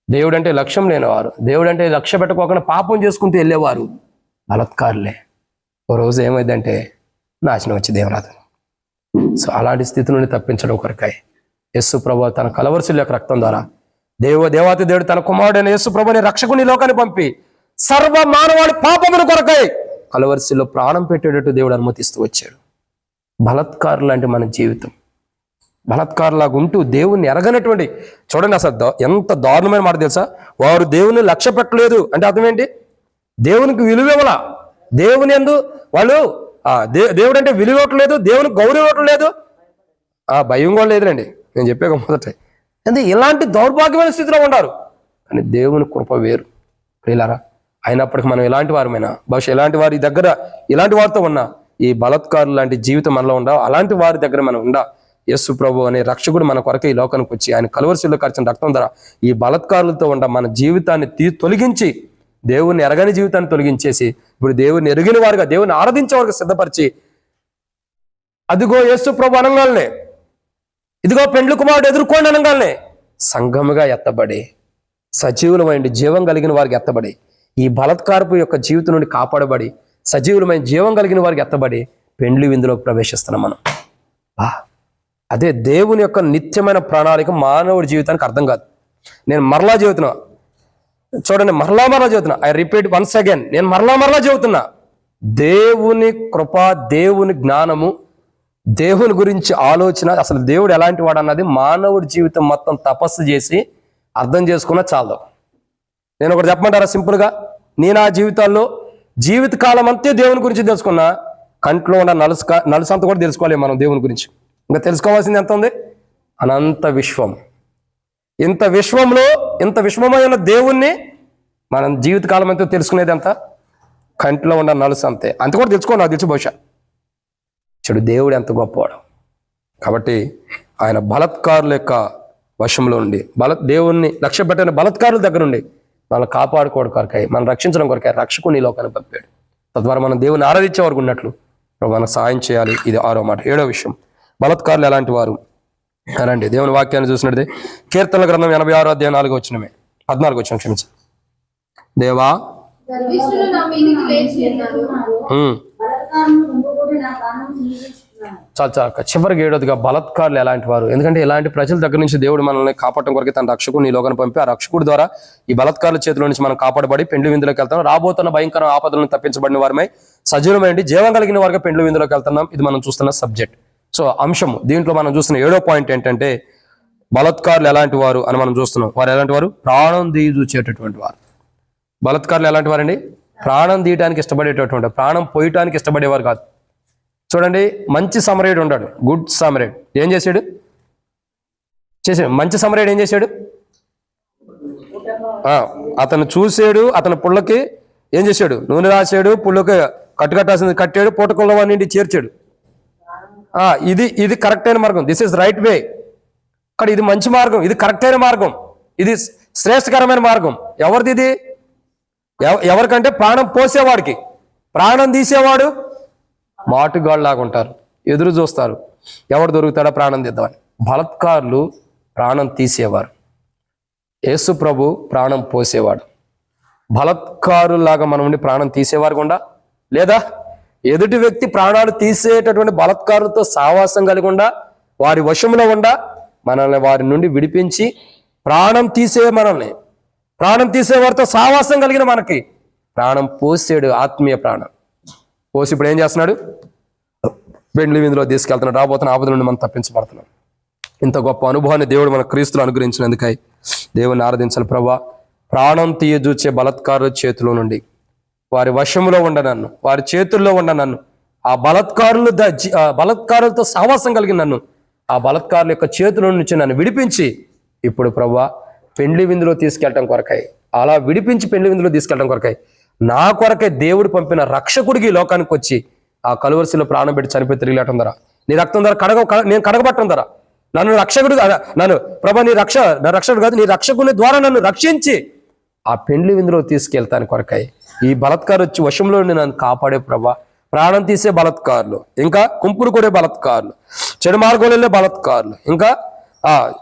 దేవుడు అంటే లక్ష్యం లేనివారు, దేవుడు అంటే లక్ష్య పెట్టుకోకుండా పాపం చేసుకుంటూ వెళ్ళేవారు బలత్కారులే. ఓ రోజు ఏమైందంటే నాశనం వచ్చి దేవరాదు. సో అలాంటి స్థితి నుండి తప్పించడం కొరకై యేసు ప్రభువు తన కలవరిశిల యొక్క రక్తం ద్వారా దేవాతి దేవుడు తన కుమారుడైన యేసు ప్రభువుని రక్షకుని లోకాన్ని పంపి సర్వ మానవాళి పాపముల కొరకై కలవరిశిలో ప్రాణం పెట్టేటట్టు దేవుడు అనుమతిస్తూ వచ్చాడు. బలత్కారులు అంటే మన జీవితం. బలత్కారులాగా ఉంటూ దేవుణ్ణి ఎరగనటువంటి, చూడండి అసలు ఎంత దారుణమైన మాట తెలుసా? వారు దేవుని లక్ష్య పెట్టలేదు అంటే అర్థం ఏంటి? దేవునికి విలువ ఇవ్వాల. దేవుని యందు వాళ్ళు దేవుడు అంటే విలువ ఇవ్వట్లేదు, దేవునికి గౌరవం ఇవ్వట్లేదు, భయం కూడా లేదురండి. నేను చెప్పాక మొదట అంటే ఇలాంటి దౌర్భాగ్యమైన స్థితిలో ఉన్నారు. కానీ దేవుని కృప వేరు ప్రియులారా. అయినప్పటికీ మనం ఎలాంటి వారమైనా, బహుశా ఎలాంటి వారి దగ్గర ఇలాంటి వారితో ఉన్నా ఈ బలత్కారులు లాంటి జీవితం మనలో ఉండా, అలాంటి వారి దగ్గర మనం ఉండా. యేసు ప్రభు అనే రక్షకుడు మన కొరకే ఈ లోకానికి వచ్చి ఆయన కలువరిశిలో ఖర్చిన రక్తం ద్వారా ఈ బలత్కారులతో ఉండ మన జీవితాన్ని తొలగించి దేవుని ఎరగని జీవితాన్ని తొలగించేసి ఇప్పుడు దేవుని ఎరిగిన వారుగా, దేవుని ఆరాధించే వారుగా సిద్ధపరిచి, అదిగో యేసు ప్రభు అనగానే, ఇదిగో పెండ్లి కుమారుడు ఎదుర్కోండి అనగానే సంఘముగా ఎత్తబడి, సజీవులమైన జీవం కలిగిన వారికి ఎత్తబడి, ఈ బలత్కారపు యొక్క జీవితం నుండి కాపాడబడి సజీవులమైన జీవం కలిగిన వారికి ఎత్తబడి పెండ్లి విందులోకి ప్రవేశిస్తున్నాం మనం. అదే దేవుని యొక్క నిత్యమైన ప్రణాళిక మానవుడి జీవితానికి అర్థం కాదు. నేను మరలా చెబుతున్నా, చూడండి, మరలా చెబుతున్నా, ఐ రిపీట్ వన్స్ అగైన్, నేను మరలా చెబుతున్నా, దేవుని కృప, దేవుని జ్ఞానము, దేవుని గురించి ఆలోచన, అసలు దేవుడు ఎలాంటి వాడు అన్నది మానవుడి జీవితం మొత్తం తపస్సు చేసి అర్థం చేసుకున్నా చాలదు. నేను ఒకటి చెప్పమంటారా సింపుల్గా? నేను ఆ జీవితాల్లో జీవితకాలం అంతే దేవుని గురించి తెలుసుకున్నా, కంట్లో ఉన్న నలుసంత కూడా తెలుసుకోవాలి మనం దేవుని గురించి. ఇంకా తెలుసుకోవాల్సింది ఎంత ఉంది? అనంత విశ్వం. ఇంత విశ్వంలో ఇంత విశ్వమైన దేవుణ్ణి మనం జీవితకాలం అంతా తెలుసుకునేది ఎంత? కంటిలో ఉన్న నలుసు అంతే, అంత కూడా తెచ్చుకో, నాకు తెచ్చు బహుశా. చెడు దేవుడు ఎంత గొప్పవాడు. కాబట్టి ఆయన బలత్కారుల యొక్క వశంలో ఉండి దేవుణ్ణి లక్ష్య పెట్టిన బలత్కారుల దగ్గర నుండి మనల్ని కాపాడుకోవడం కొరకాయ, మనం రక్షించడం కొరకాయ రక్షకుని లోకాన్ని పంపాడు. తద్వారా మనం దేవుని ఆరాధించే వరకు ఉన్నట్లు మనకు సహాయం చేయాలి. ఇది 6వ మాట. 7వ విషయం, బలత్కారులు ఎలాంటి వారు అనండి. దేవుని వాక్యాన్ని చూసినట్టే కీర్తనల గ్రంథం 86వ అధ్యాయం 4వ వచనమే 14వ వచనం క్షమించండి. దేవా గర్విష్ఠులు నా మీదికి లేచి ఉన్నారు. చాలా చివరికి 7వదిగా బలత్కారులు ఎలాంటి వారు. ఎందుకంటే ఇలాంటి ప్రజల దగ్గర నుంచి దేవుడు మనల్ని కాపాడటం కొరకు తన రక్షకుని లోకాన్ని పంపి, ఆ రక్షకుడి ద్వారా ఈ బలత్కారుల చేతిలో నుంచి మనం కాపాడబడి పెండ్లి విందులోకి వెళ్తాం. రాబోతున్న భయంకర ఆపదలను తప్పించబడిన వారమై సజీవమైంది జీవం కలిగిన వారికి పెండ్లి విందులోకి వెళ్తున్నాం. ఇది మనం చూస్తున్న సబ్జెక్ట్. సో అంశము దీంట్లో మనం చూస్తున్న 7వ పాయింట్ ఏంటంటే బలత్కారులు ఎలాంటి వారు అని మనం చూస్తున్నాం. వారు ఎలాంటి వారు? ప్రాణం తీయజూచేటటువంటి వారు. బలత్కారులు ఎలాంటి వారండి? ప్రాణం తీయటానికి ఇష్టపడేటటువంటి, ప్రాణం పోయటానికి ఇష్టపడేవారు కాదు. చూడండి, మంచి సమరయుడు ఉన్నాడు, గుడ్ సమరయుడు. ఏం చేశాడు? మంచి సమరయుడు ఏం చేశాడు? అతను చూసాడు, అతని పుల్లకి ఏం చేశాడు? నూనె రాశాడు, పుల్లకి కట్టుకట్టాల్సింది కట్టాడు, పూటకుళ్ళ వాడిని చేర్చాడు. ఇది కరెక్ట్ అయిన మార్గం. This is right way. ఇక్కడ ఇది మంచి మార్గం, ఇది కరెక్ట్ అయిన మార్గం, ఇది శ్రేష్టకరమైన మార్గం. ఎవరిది ఇది? ఎవరికంటే ప్రాణం పోసేవాడికి. ప్రాణం తీసేవాడు మాటుగాళ్ళలాగా ఉంటారు, ఎదురు చూస్తారు ఎవరు దొరుకుతాడో ప్రాణం తీద్దామని. బలత్కారులు ప్రాణం తీసేవారు, యేసు ప్రభు ప్రాణం పోసేవాడు. బలత్కారులాగా మనం ఉండి ప్రాణం తీసేవారు గుండా, లేదా ఎదుటి వ్యక్తి ప్రాణాలు తీసేటటువంటి బలత్కారులతో సావాసం కలిగి ఉండా, వారి వశంలో ఉండా మనల్ని వారి నుండి విడిపించి ప్రాణం తీసే వారితో సావాసం కలిగిన మనకి ప్రాణం పోసాడు. ఆత్మీయ ప్రాణం పోసి ఇప్పుడు ఏం చేస్తున్నాడు? పెండ్లి విందులో తీసుకెళ్తున్నాడు. రాబోతున్న ఆపద నుండి మనం తప్పించబడుతున్నాం. ఇంత గొప్ప అనుభవాన్ని దేవుడు మన క్రీస్తులు అనుగ్రహించినందుకై దేవుని ఆరాధించాలి. ప్రభా, ప్రాణం తీయజూచే బలత్కారుల చేతిలో నుండి, వారి వశంలో ఉండ నన్ను, వారి చేతుల్లో ఉండ నన్ను, ఆ బలత్కారులతో సావాసం కలిగిన నన్ను, ఆ బలత్కారుల యొక్క చేతుల నుంచి నన్ను విడిపించి ఇప్పుడు ప్రభా పెండ్లి విందులో తీసుకెళ్ళటం కొరకాయి, అలా విడిపించి పెండ్లి విందులో తీసుకెళ్ళటం కొరకాయి నా కొరకై దేవుడు పంపిన రక్షకుడికి లోకానికి వచ్చి ఆ కలువరిశిలో ప్రాణం పెట్టి చనిపోయి తిరిగి లేటం ద్వారా, నీ రక్తం ద్వారా నేను కడగబట్టడం ద్వారా నన్ను ప్రభా నా రక్షకుడు కాదు, నీ రక్షకుని ద్వారా నన్ను రక్షించి ఆ పెండ్లి విందులో తీసుకెళ్తాను కొరకాయి ఈ బలత్కారు వచ్చి వశంలో నన్ను కాపాడే ప్రభా. ప్రాణం తీసే బలత్కారులు, ఇంకా కుంపురు కొడే బలత్కారులు, చెడు మార్గంలో వెళ్ళే బలత్కారులు, ఇంకా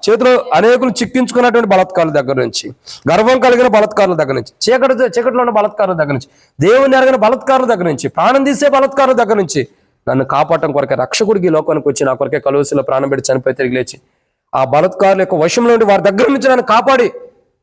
చేతిలో అనేకులు చిక్కించుకున్నటువంటి బలత్కారుల దగ్గర నుంచి, గర్వం కలిగిన బలత్కారుల దగ్గర నుంచి, చీకటిలో ఉన్న బలత్కారుల దగ్గర నుంచి, దేవుని ఎరగిన బలత్కారుల దగ్గర నుంచి, ప్రాణం తీసే బలత్కారుల దగ్గర నుంచి నన్ను కాపాడటం కొరకే రక్షకుడికి లోకానికి వచ్చి నా కొరకే కలువరిశిలో ప్రాణం పెట్టి చనిపోయి తిరిగి లేచి ఆ బలత్కారుల యొక్క వశంలో ఉండి వారి దగ్గర నుంచి నన్ను కాపాడి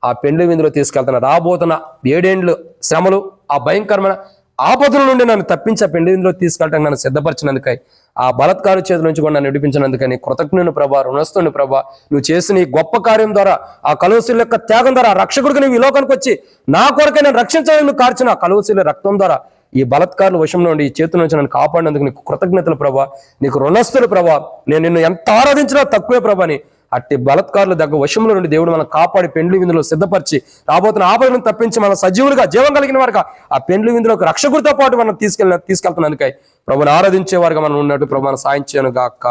ఆ పెండ్లి విందులో తీసుకెళ్తున్నా. రాబోతున్న 7 ఏండ్లు శ్రమలు, ఆ భయంకరమైన ఆపదల నుండి నన్ను తప్పించి ఆ పెండ్లి విందులో తీసుకెళ్ళటానికి నన్ను సిద్ధపరిచినందుకై, ఆ బలత్కారు చేతుల నుంచి కూడా నన్ను విడిపించినందుకని కృతజ్ఞుని ప్రభా, రుణస్తుని ప్రభా. నువ్వు చేసిన ఈ గొప్ప కార్యం ద్వారా, ఆ కలువరిశిల యొక్క త్యాగం ద్వారా, రక్షకుడికి నువ్వు ఈ లోకానికి వచ్చి నా కొరకే నేను రక్షించాలని నువ్వు కార్చిన ఆ కలువరిశిల రక్తం ద్వారా ఈ బలత్కారుల వశంలో ఉండి ఈ చేతుల నుంచి నన్ను కాపాడినందుకు నీకు కృతజ్ఞతలు ప్రభా, నీకు రుణస్తులు ప్రభా. నేను నిన్ను ఎంత ఆరాధించినా తక్కువే ప్రభాని. అట్టి బలత్కారుల దగ్గర వశంలో నుండి దేవుడు మనం కాపాడి పెండ్లి విందులో సిద్ధపరిచి రాబోతున్న ఆపదలను తప్పించి మన సజీవులుగా జీవం కలిగిన వారుగా ఆ పెండ్లి విందులోకి రక్షకుడితో పాటు మనం తీసుకెళ్తున్నందుకై ప్రభుని ఆరాధించే వారుగా మనం ఉన్నట్టు ప్రభు సాయం చేయను గాక.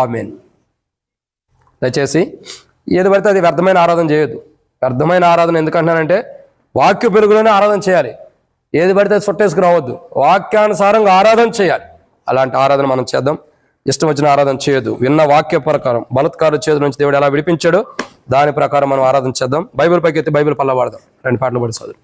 ఆమేన్. దయచేసి ఏది పడితే అది వ్యర్థమైన ఆరాధన చేయొద్దు. వ్యర్థమైన ఆరాధన ఎందుకంటున్నానంటే వాక్య పెరుగులోనే ఆరాధన చేయాలి. ఏది పడితే సొట్టేసుకు రావద్దు, వాక్యానుసారంగా ఆరాధన చేయాలి. అలాంటి ఆరాధన మనం చేద్దాం. ఇష్టం వచ్చిన ఆరాధన చేయొద్దు. విన్న వాక్య ప్రకారం బలత్కారుల చేతుల నుంచి దేవుడు ఎలా విడిపించాడో దాని ప్రకారం మనం ఆరాధన చేద్దాం. బైబిల్ పైకి ఎత్తి బైబిల్ పల్లవాడదాం. 2 పాటలు పడి చదువు.